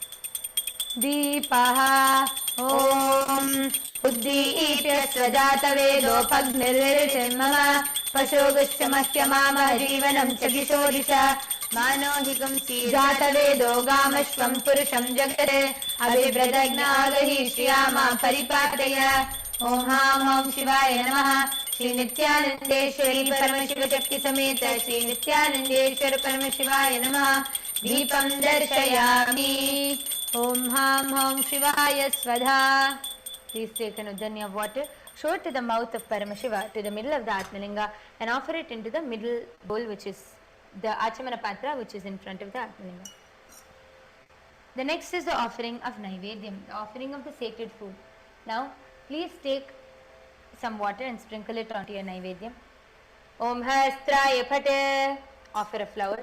S2: Deepaha Om Uddipya Svajata Vedopagniririshim Mama Pashoguscha Mahyamama Jivanam Chagishodisha Manohikam Jata Vedo Gamashvam Purusham Jagate Abhibradagnaagahi Shriyama Paripataya. Om Ham Om Shivaya Namaha, Shri Nithyanandeshwari Paramashiva Shakti Sameta Shri Nithyanandeshwara Paramashivaya Namaha. Deepam Darshayami. Om Ham Om Shivaya Swadha. Please take an udhanya of water, show it to the mouth of Paramashiva, to the middle of the Atmalinga, and offer it into the middle bowl, which is the Achamana Patra, which is in front of the Atmalinga. The next is the offering of Naivedyam, the offering of the sacred food. Now, please take some water and sprinkle it onto your Naivedyam. Om Hastraya Pate. Offer a flower.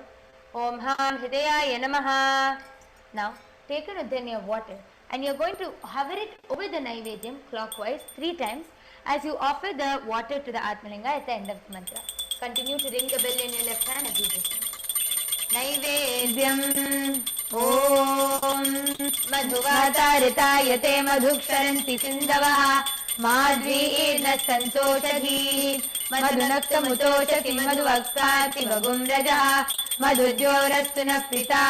S2: Om Ham Hridayaya Namaha. Now take an udhanya of water and you are going to hover it over the Naivedyam clockwise 3 times as you offer the water to the Atmalinga at the end of the mantra. Continue to ring the bell in your left hand as you do so. Naivedyam Om Madhuvatarithayate madhuksharanti sindavaha Madhvirna santoshadhi Madhunaktamutoshati madhuvakati vagumrajaha Madhujyorastu naprita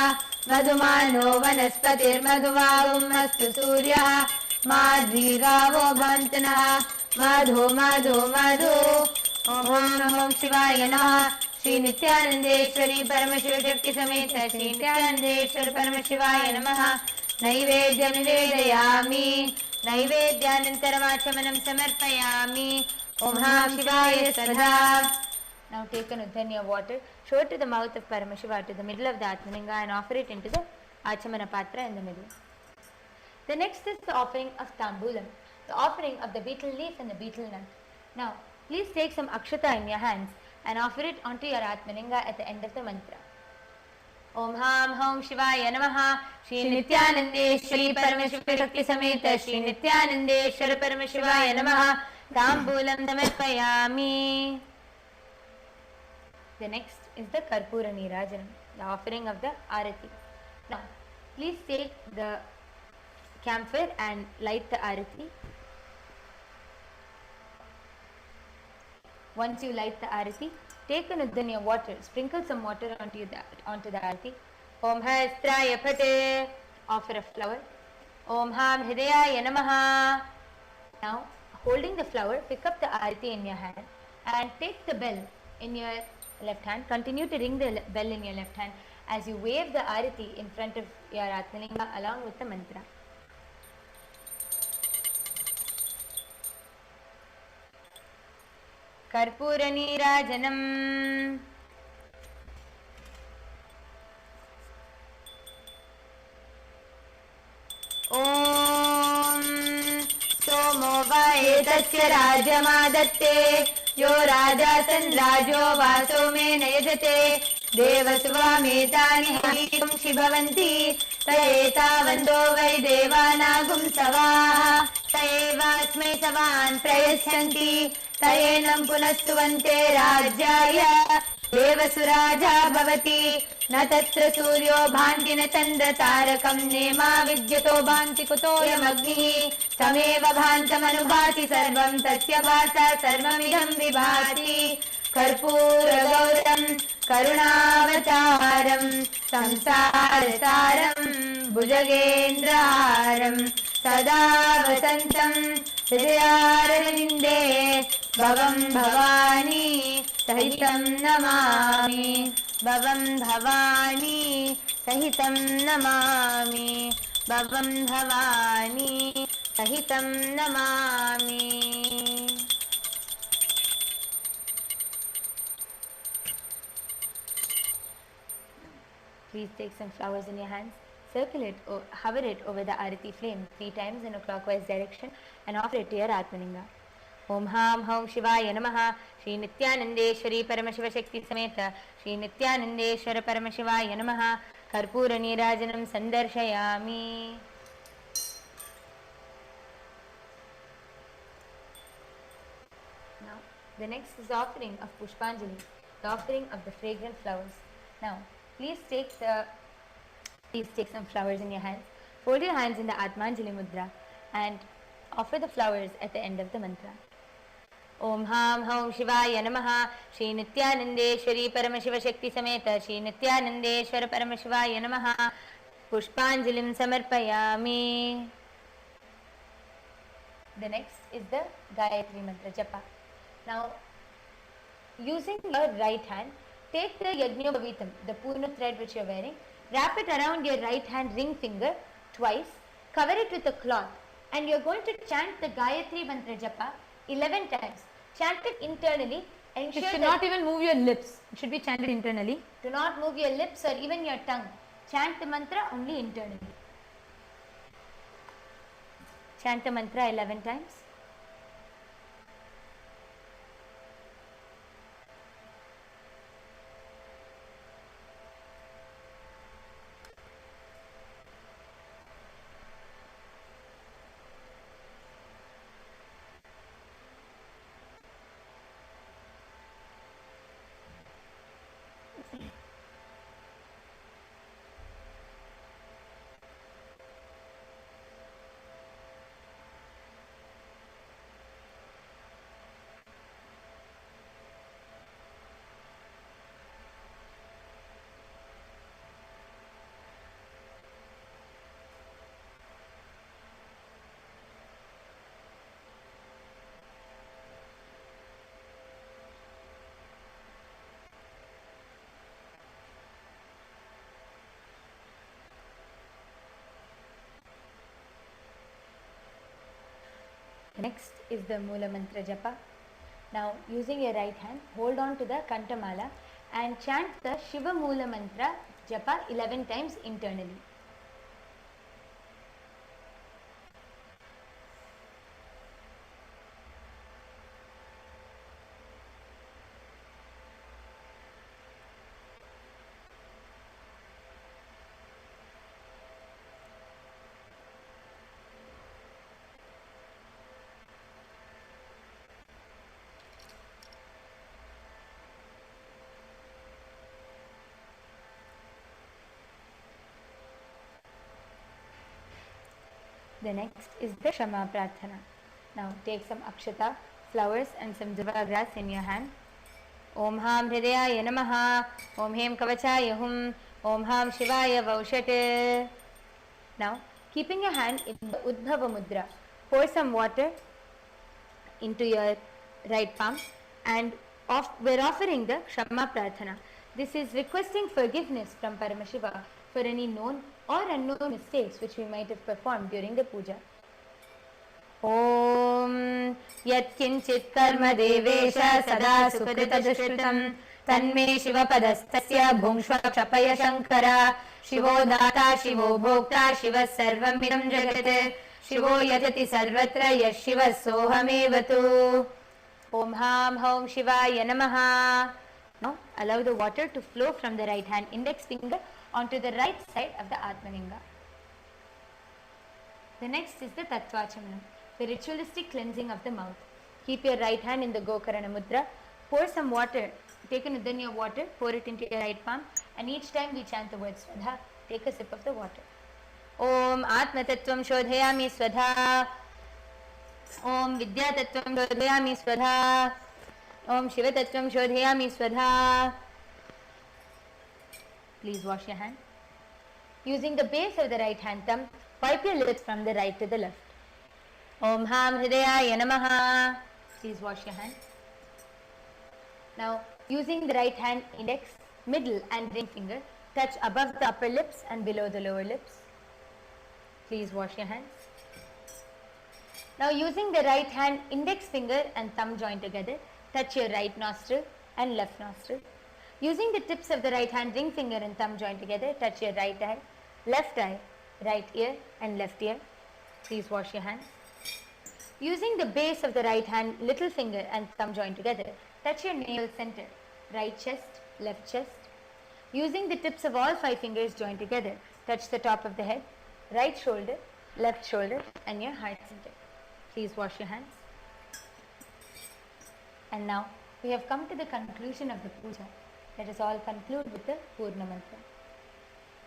S2: Madhumano vanaspatir madhuvagum astu suryaha Madhviravo bhantanaha Madhu madhu madhu Om Namo Shivaya Namaha Shri Nithyanandeshwari Paramashiva Shakti Sameta Shri Nithyanandeshwari Paramashivaya Namaha Naivedyam Nivedayami Naivedyanantaramatchamanam Samarpayami Om Ham Shivaya Sadha. Now take an udhanya of water, show it to the mouth of Paramashiva, to the middle of the Atmalinga and offer it into the Achamana Patra in the middle. The next is the offering of Tambulam, the offering of the betel leaf and the betel nut. Now please take some akshata in your hands and offer it onto your Atmalinga at the end of the mantra. Om Ham Hom Shivaya Namaha Shri Nithyanandeshwari Paramashiva Shakti Sameta Shri Nithyanandeshwara Paramashivaya Namaha Tambulam Samarpayami. The next is the Karpura Nirajanam, the offering of the Arati. Now please take the camphor and light the Arati. Once you light the Arati, take an udhanya water, sprinkle some water onto the Arati. Om Hastraya Pate. Offer a flower. Om Ham Hridayaya Namaha. Now, holding the flower, pick up the Arati in your hand and take the bell in your left hand. Continue to ring the bell in your left hand as you wave the Arati in front of your Atmalinga along with the mantra. Karpura Nirajanam. Om Somo Vaetasya Rajamadatte Yo Rajasan Rajo Vaso Me Nayajate Devasvametani Havitum Shibhavanti Taeta Vando Vai Devanagum Savaha Taevasme Savan Prayasyanti Tayenam Punastuvante Rajaya Devasuraja Bhavati Na Tatra Suryo Bhanti Na Chandra Tarakam Nema Vidyato Bhanti Kutoyam Agnihi Tameva Bhantam Anubhati Sarvam Tasya Bhasa Sarvamidam Vibhati Karpura Gauram Karunavataram Samsarasaram Bhujagendraharam Sada Vasantam Hridayarvinde Bhavam Bhavani Sahitam Namami Bhavam Bhavani Sahitam Namami Bhavam Bhavani Sahitam Namami. Please take some flowers in your hands, circle it or hover it over the Arati flame 3 times in a clockwise direction and offer it to your Atmalinga. Om Ham Hom Shivaya Namaha Shri Nithyanandeshwari Paramashiva Shakti Sameta Shri Nithyanandeshwara Paramashivaya Namaha Karpura Nirajanam Sandarshayami. Now the next is the offering of Pushpanjali, the offering of the fragrant flowers. Now please take some flowers in your hands, fold your hands in the Atmanjali Mudra and offer the flowers at the end of the mantra. Om Ham Hom Shivaya Namaha Shri Nithyanandeshwari Paramashiva Shakti Sameta Shri Nithyanandeshwara Paramashivaya Namaha Pushpanjalim Samarpayami. The next is the Gayatri Mantra Japa. Now, using your right hand, take the Yajñopavitam, the Purna thread which you are wearing, wrap it around your right hand ring finger twice, cover it with a cloth and you are going to chant the Gayatri Mantra Japa 11 times. Chant it internally. Ensure
S1: You should not even move your lips. It should be chanted internally.
S2: Do not move your lips or even your tongue. Chant the mantra only internally. Chant the mantra 11 times. next is the Mula Mantra Japa. Now, using your right hand, hold on to the Kantamala and chant the Shiva Mula Mantra Japa 11 times internally. The next is the Shama Prarthana. Now take some akshata, flowers and some durva grass in your hand. Om Ham Hridayaya Namaha, Om Hem Kavachaya Hum, Om Ham Shivaya Vaushate. Now, keeping your hand in the Udbhava Mudra, pour some water into your right palm and we're offering the Shama Prarthana. This is requesting forgiveness from Paramashiva for any known or unknown mistakes which we might have performed during the puja. Om Yat Kinchit Karma Devesha Sada Sukrita Dushkritam Tanme Shiva Padastasya Bhungshva Kshapaya Shankara Shivo Data Shivo Bhokta Shiva Sarvamidam Jagate Shivo Yajati Sarvatra Yash Shiva Sohamevatu. Om Ham Hom Shivaya Namaha. Now allow the water to flow from the right hand index finger onto the right side of the Atmalinga. The next is the Tatvachamanam, the ritualistic cleansing of the mouth. Keep your right hand in the Gokarana Mudra, pour some water, take an udanya water, pour it into your right palm, and each time we chant the word Swadha, take a sip of the water. Om Atma Tattvam Shodhayami Swadha. Om Vidya Tattvam Shodhayami Swadha. Om Shiva Tattvam Shodhayami Swadha. Please wash your hand. Using the base of the right hand thumb, wipe your lips from the right to the left. Om Ham Hridayaya Namaha. Please wash your hand. Now, using the right hand index, middle and ring finger, touch above the upper lips and below the lower lips. Please wash your hands. Now, using the right hand index finger and thumb joined together, touch your right nostril and left nostril. Using the tips of the right hand ring finger and thumb joined together, touch your right eye, right ear and left ear. Please wash your hands. Using the base of the right hand little finger and thumb joined together, touch your navel center, right chest, left chest. Using the tips of all 5 fingers joined together, touch the top of the head, right shoulder, left shoulder and your heart center. Please wash your hands. And now we have come to the conclusion of the puja. Let us all conclude with the Purna Mantra.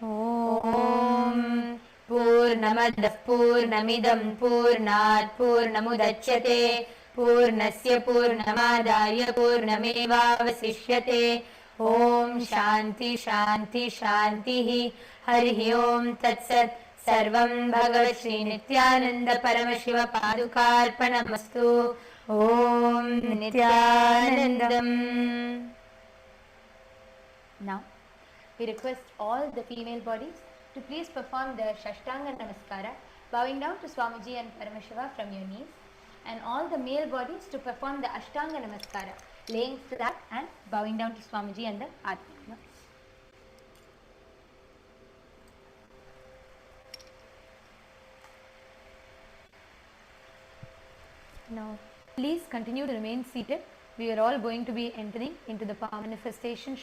S2: Om Purnamadah Purnamidam Purnat Purnamudachyate Purnasya Purnamadaya Purnamevavasishyate. Om Shanti Shanti Shantihi Harihi Om Tatsat. Sarvam Bhagavat Shri Nithyananda Paramashiva Padukarpanamastu. Om Nithyanandam. Now, we request all the female bodies to please perform the Shashtanga Namaskara, bowing down to Swamiji and Paramashiva from your knees, and all the male bodies to perform the Ashtanga Namaskara, laying flat and bowing down to Swamiji and the Atma. Now, please continue to remain seated. We are all going to be entering into the power manifestation.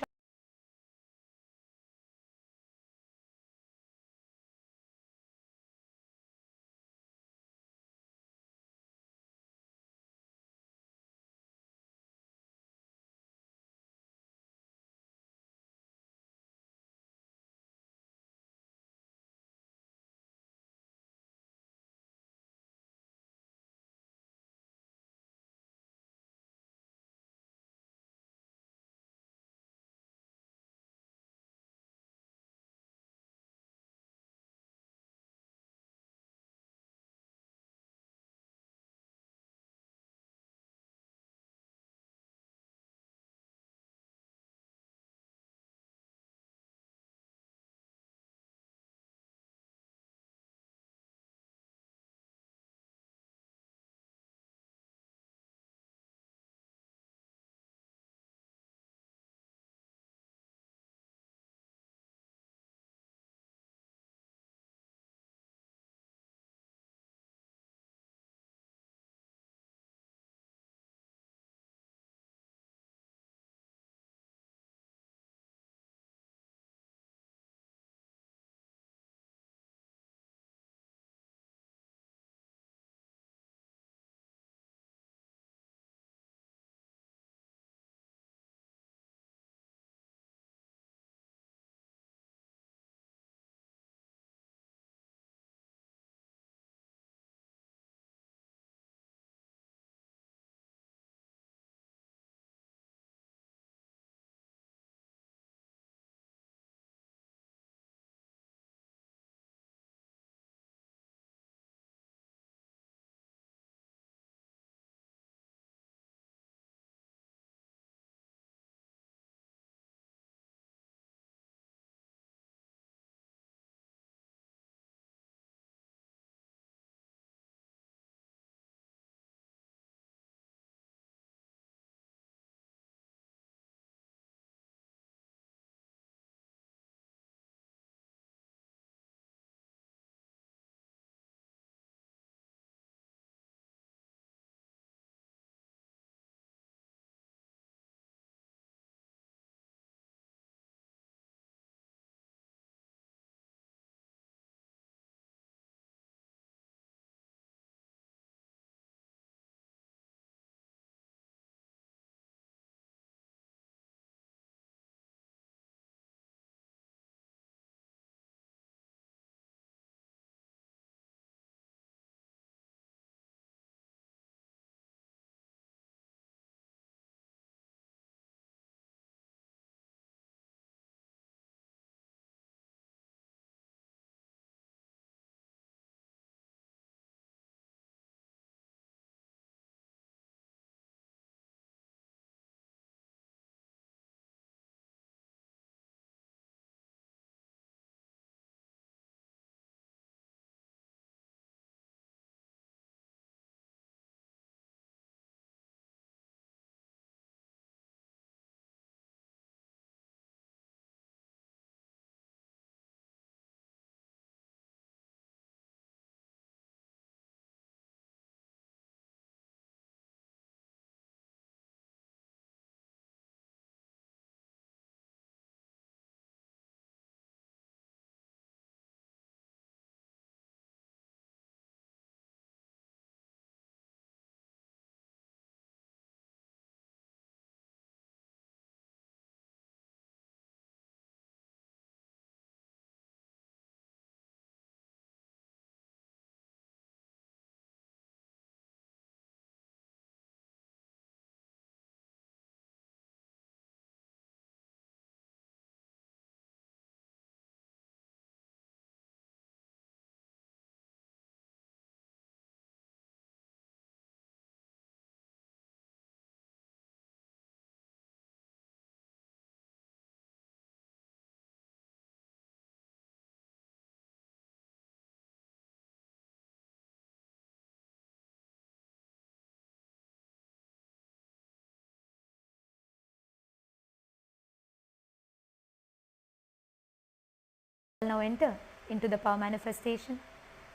S2: now enter into the power manifestation.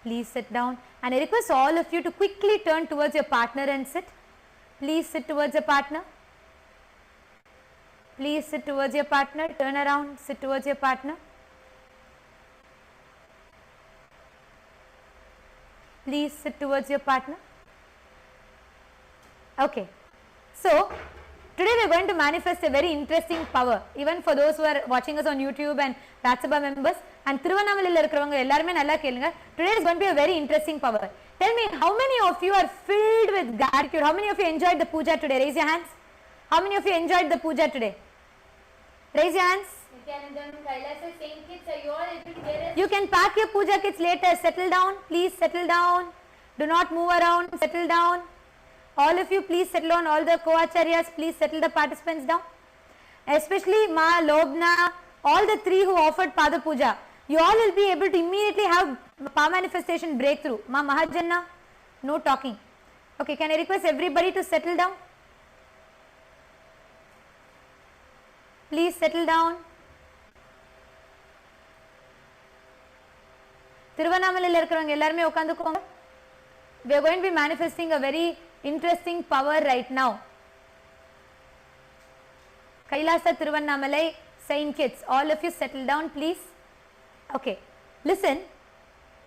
S2: Please sit down, and I request all of you to quickly turn towards your partner and sit. Please sit towards your partner. Please sit towards your partner. Turn around, sit towards your partner. Please sit towards your partner. Okay. So, today we are going to manifest a very interesting power, even for those who are watching us on YouTube and Ratsabha members and Thiruvannamalai irukravanga ellarume nalla kelunga. Today is going to be a very interesting power. Tell me, how many of you are filled with gratitude? How many of you enjoyed the puja today? Raise your hands. How many of you enjoyed the puja today? Raise your hands.
S3: Nithyananda, KAILASA, same kids, are you all able to hear us?
S2: You can pack your puja kits later. Settle down. Please settle down. Do not move around. Settle down. All of you, please settle down. All the co-acharyas, please settle the participants down. Especially Ma, Lobna, all the three who offered Pada Puja. You all will be able to immediately have power manifestation breakthrough. Ma, Mahajanna, no talking. Okay, can I request everybody to settle down? Please settle down. Thiruvannamalai irukravanga ellarume ukandukonga. We are going to be manifesting a very interesting power right now. KAILASA, Thiruvannamalai, Saint kids, all of you settle down please. Okay, listen.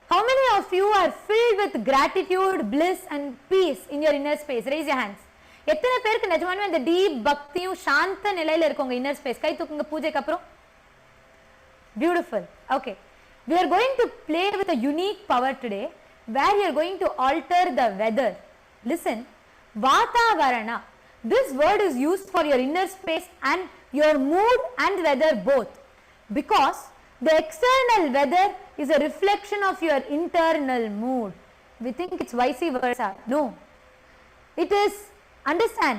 S2: How many of you are filled with gratitude, bliss and peace in your inner space? Raise your hands. எத்தனை பேருக்கு நிஜமாவே அந்த deep பக்தியும் சாந்த நிலையில இருக்கவங்க inner space கை தூக்குங்க பூஜைக்கு அப்புறம். Beautiful. Okay, we are going to play with a unique power today where you are going to alter the weather. Listen, Vatavarana, this word is used for your inner space and your mood and weather both, because the external weather is a reflection of your internal mood. We think it's vice versa. No, it is, understand,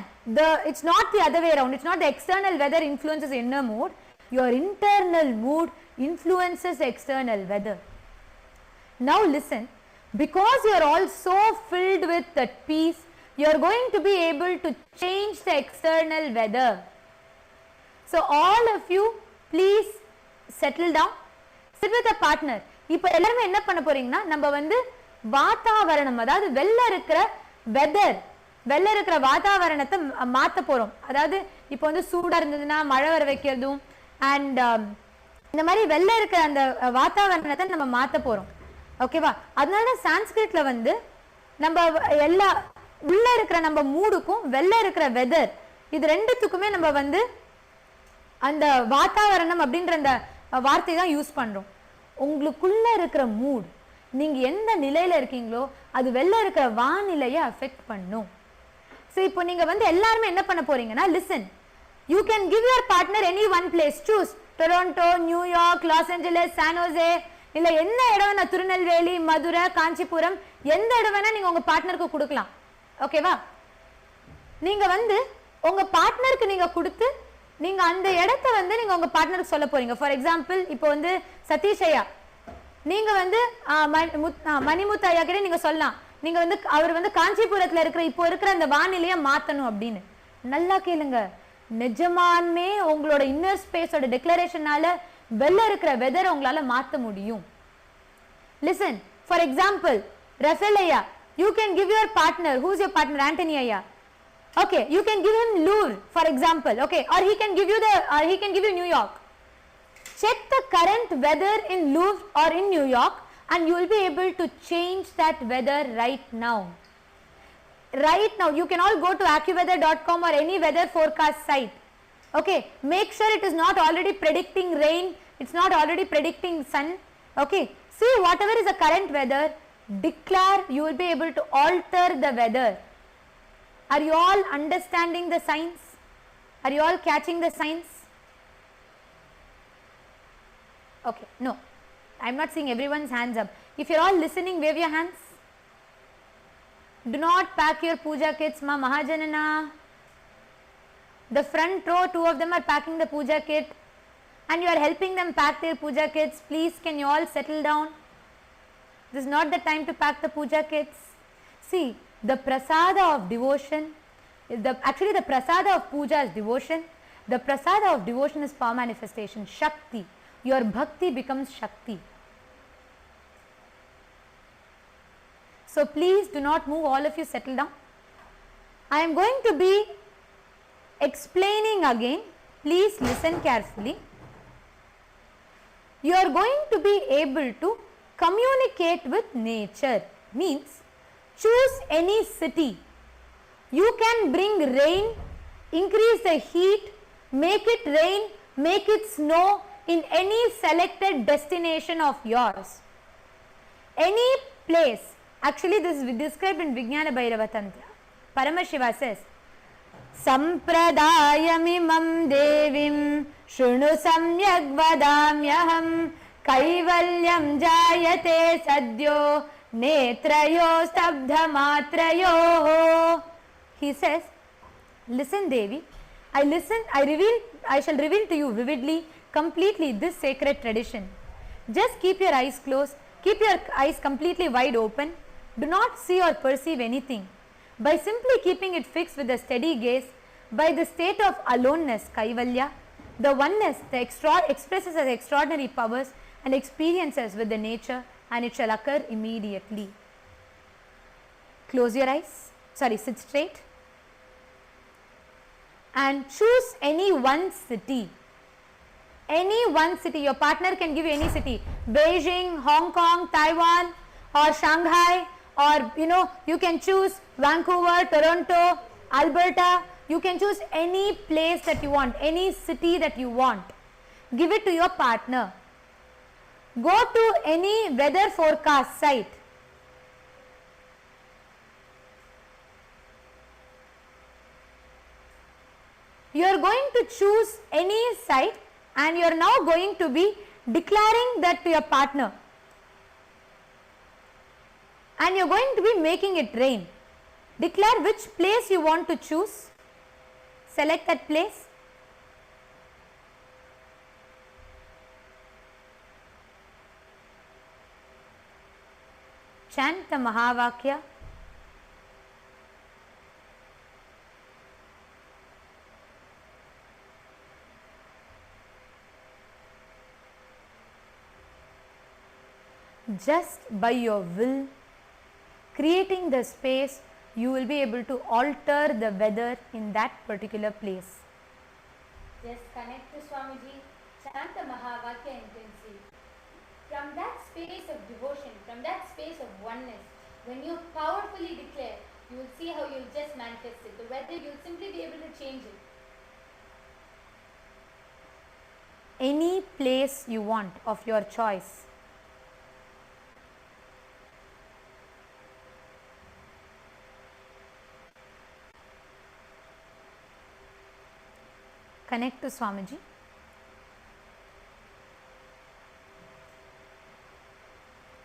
S2: it's not the other way around. It's not the external weather influences the inner mood. Your internal mood influences the external weather. Now listen, because you are all so filled with that peace, you are going to be able to change the external weather. So all of you, please settle down, sit with a partner. இப்போ எல்லாரும் என்ன பண்ண போறீங்கன்னா, நம்ம வந்து வாதாவரணம், அதாவது வெள்ள இருக்கிற வெதர், வெள்ள இருக்கிற வாதாவரணத்தை மாத்த போறோம். அதாவது இப்போ வந்து சூடா இருந்ததுன்னா மழை வர வைக்கிறதும் அண்ட் இந்த மாதிரி வெள்ள இருக்கிற அந்த வாதாவரணத்தை நம்ம மாத்த போறோம். ஓகேவா? அதனால சான்ஸ்கிரிட்ல வந்து நம்ம எல்லா உள்ள இருக்கிற நம்ம மூடுக்கும் வெள்ள இருக்கிற வெதர் இது ரெண்டுத்துக்குமே நம்ம வந்து அந்த வாதாவரணம் அப்படின்ற அந்த வார்த்தை தான் யூஸ் பண்றோம். உங்களுக்குள்ள இருக்கிற மூட், நீங்க எந்த நிலையில இருக்கீங்களோ அது வெள்ள இருக்கிற வானிலையை அஃபெக்ட் பண்ணும். ஸோ இப்போ நீங்க வந்து எல்லாருமே என்ன பண்ண போறீங்கன்னா, listen, you can give your partner any one place. Choose Toronto, new york, Los Angeles, San Jose, இல்ல என்ன இடம் வேணா, திருநெல்வேலி, மதுரை, காஞ்சிபுரம், எந்த இடம் வேணா நீங்க உங்க பார்ட்னருக்கு கொடுக்கலாம். ஓகேவா? நீங்க வந்து உங்க பார்ட்னருக்கு நீங்க கொடுத்து நீங்க அந்த இடத்தை வந்து நீங்க உங்க பார்ட்னருக்கு சொல்ல போறீங்க. ஃபார் எக்ஸாம்பிள், இப்போ வந்து சதீஷ் ஐயா, நீங்க வந்து மணிமுத்து ஐயா கிட்ட நீங்க சொல்லலாம், நீங்க வந்து அவர் வந்து காஞ்சிபுரத்துல இருக்கிற இப்போ இருக்கிற அந்த வானிலையை மாத்தணும் அப்படின்னு. நல்லா கேளுங்க, நிஜமானே உங்களோட இன்னர் ஸ்பேஸோட டிக்ளரேஷனால வெள்ள இருக்கிற வெதரை உங்களால மாத்த முடியும். லிசன், ஃபார் எக்ஸாம்பிள், ரஃபேல் ஐயா, you can give your partner, who's your partner? Anthony ஐயா. Okay, you can give him Louvre, for example. Okay, or he can give you New York. Check the current weather in Louvre or in New York and you will be able to change that weather right now. Right now, you can all go to accuweather.com or any weather forecast site. Okay, make sure it is not already predicting rain, it's not already predicting sun. Okay, see whatever is the current weather, declare, you will be able to alter the weather. Are you all understanding the signs? Are you all catching the signs? Okay, no, I am not seeing everyone's hands up. If you are all listening, wave your hands. Do not pack your puja kits, Ma Mahajanana. The front row, two of them are packing the puja kit and you are helping them pack their puja kits. Please, can you all settle down? This is not the time to pack the puja kits. See, the prasada of devotion, actually the prasada of puja is devotion. The prasada of devotion is power manifestation, Shakti. your bhakti becomes Shakti. So please do not move, all of you settle down. I am going to be explaining again. Please listen carefully. You are going to be able to communicate with nature. Means choose any city. You can bring rain, increase the heat, make it rain, make it snow in any selected destination of yours. Any place. Actually, this is described in Vijnana Bhairava Tantra. Paramashiva says, Sampradayamimam devim shunu samyak vadamyaham kaivalyam jayate sadyo netrayo stabdhamatrayo. He says, listen Devi, I shall reveal to you vividly, completely this sacred tradition. Just keep your eyes closed, keep your eyes completely wide open. Do not see or perceive anything. By simply keeping it fixed with a steady gaze, by the state of aloneness, Kaivalya, the oneness, expresses as extraordinary powers and experiences with the nature, and it shall occur immediately. Close your eyes, sit straight and choose any one city. Any one city, your partner can give you any city, Beijing, Hong Kong, Taiwan or Shanghai, or you can choose Vancouver, Toronto, Alberta. You can choose any place that you want, any city that you want. Give it to your partner. Go to any weather forecast site. You are going to choose any site and you are now going to be declaring that to your partner. And you are going to be making it rain. Declare which place you want to choose. Select that place. Chant the Mahavakya. Just by your will, creating the space, you will be able to alter the weather in that particular place.
S3: Just connect to Swamiji, chant the Mahavakya intensely. From that space of devotion, from that space of oneness, when you powerfully declare, you will see how you will just manifest it. The weather, you will simply be able to change it.
S2: Any place you want of your choice. Connect to Swamiji.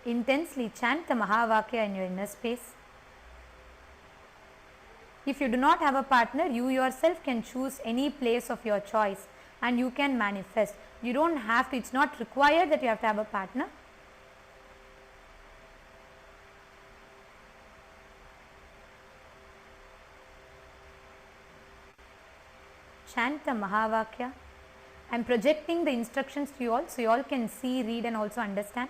S2: Intensely chant the Mahavakya in your inner space. If you do not have a partner, you yourself can choose any place of your choice and you can manifest. You don't have to, it's not required that you have to have a partner. Chant the Mahavakya. I am projecting the instructions to you all so you all can see, read and also understand.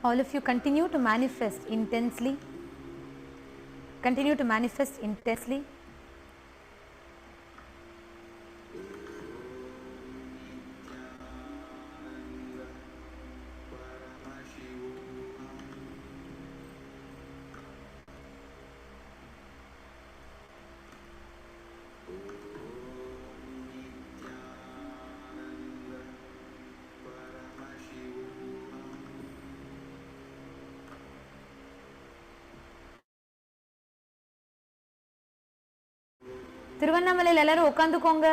S1: All of you continue to manifest intensely. Continue to manifest intensely. திருவண்ணாமலையில் எல்லாரும் உட்காந்துக்கோங்க,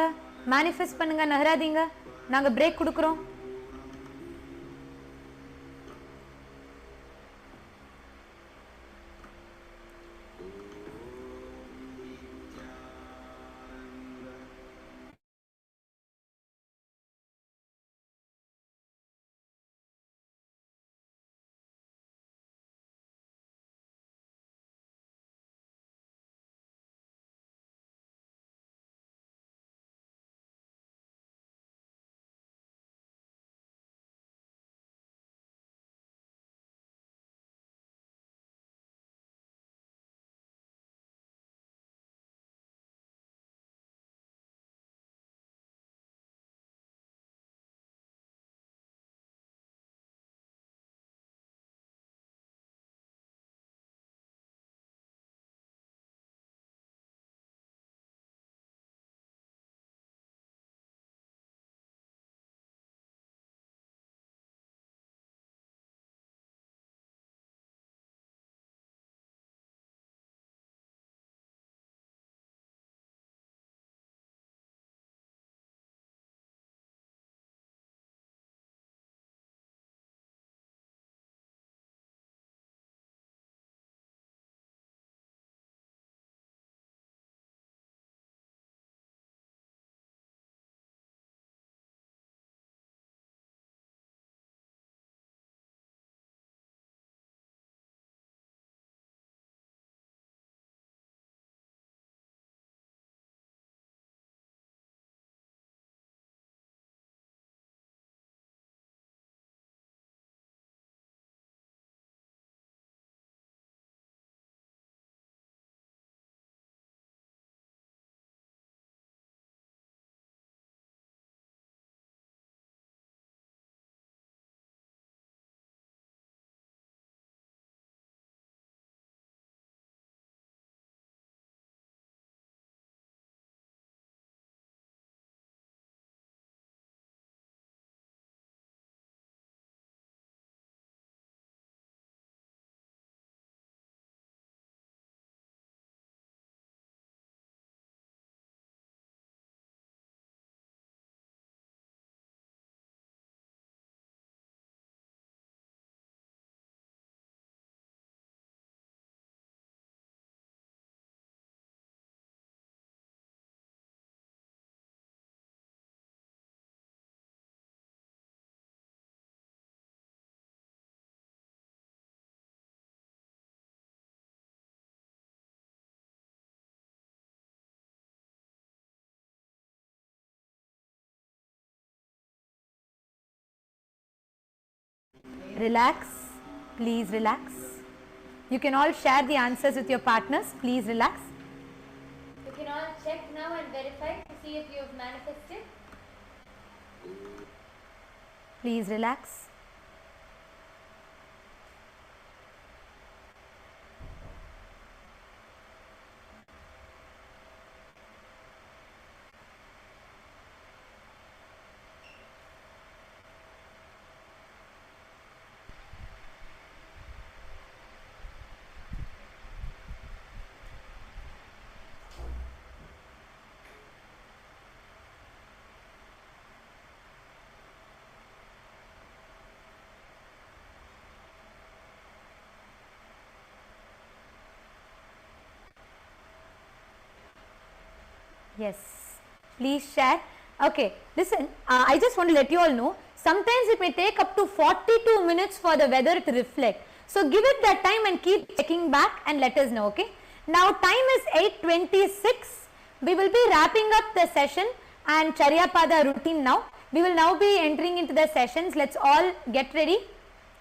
S1: manifest பண்ணுங்க, நகராதீங்க, நாங்க break கொடுக்குறோம். Relax, please relax. You can all share the answers with your partners. Please relax.
S3: You can all check now and verify to see if you have manifested.
S1: Please relax. Yes, please share. Okay, listen, I just want to let you all know, sometimes it may take up to 42 minutes for the weather to reflect. So give it that time and keep checking back and let us know, okay? Now time is 8:26. We will be wrapping up the session and Charya Pada routine now. We will now be entering into the sessions. Let's all get ready.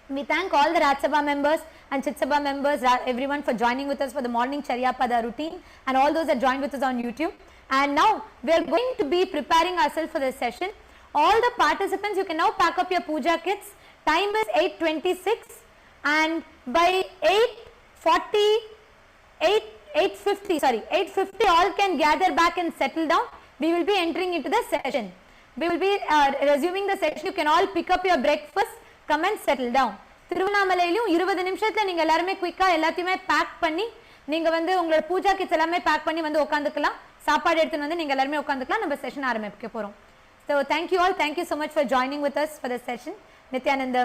S1: We thank all the Raj Sabha members and Chit Sabha members, everyone for joining with us for the morning Charya Pada routine, and all those that joined with us on YouTube. And now we are going to be preparing ourselves for this session. All the participants, you can now pack up your puja kits. Time is 8:26, and by 8:50 all can gather back and settle down. We will be entering into the session. We will be resuming the session. You can all pick up your breakfast, come and settle down. திருவண்ணாமலையிலும் 20 நிமிஷத்துல நீங்க எல்லாரும் குயிக்கா எல்லாத்தையுமே back பண்ணி நீங்க வந்து உங்களோட Pooja kids எல்லாமே பேக் பண்ணி வந்து உட்காந்துக்கலாம். சாப்பாடு எடுத்துட்டு வந்து நீங்க எல்லாரும் உட்காந்துக்கலாம். நம்ம செஷன் ஆரம்பிக்க போறோம். So thank you all. Thank you so much for joining with us for the session. Nithyananda.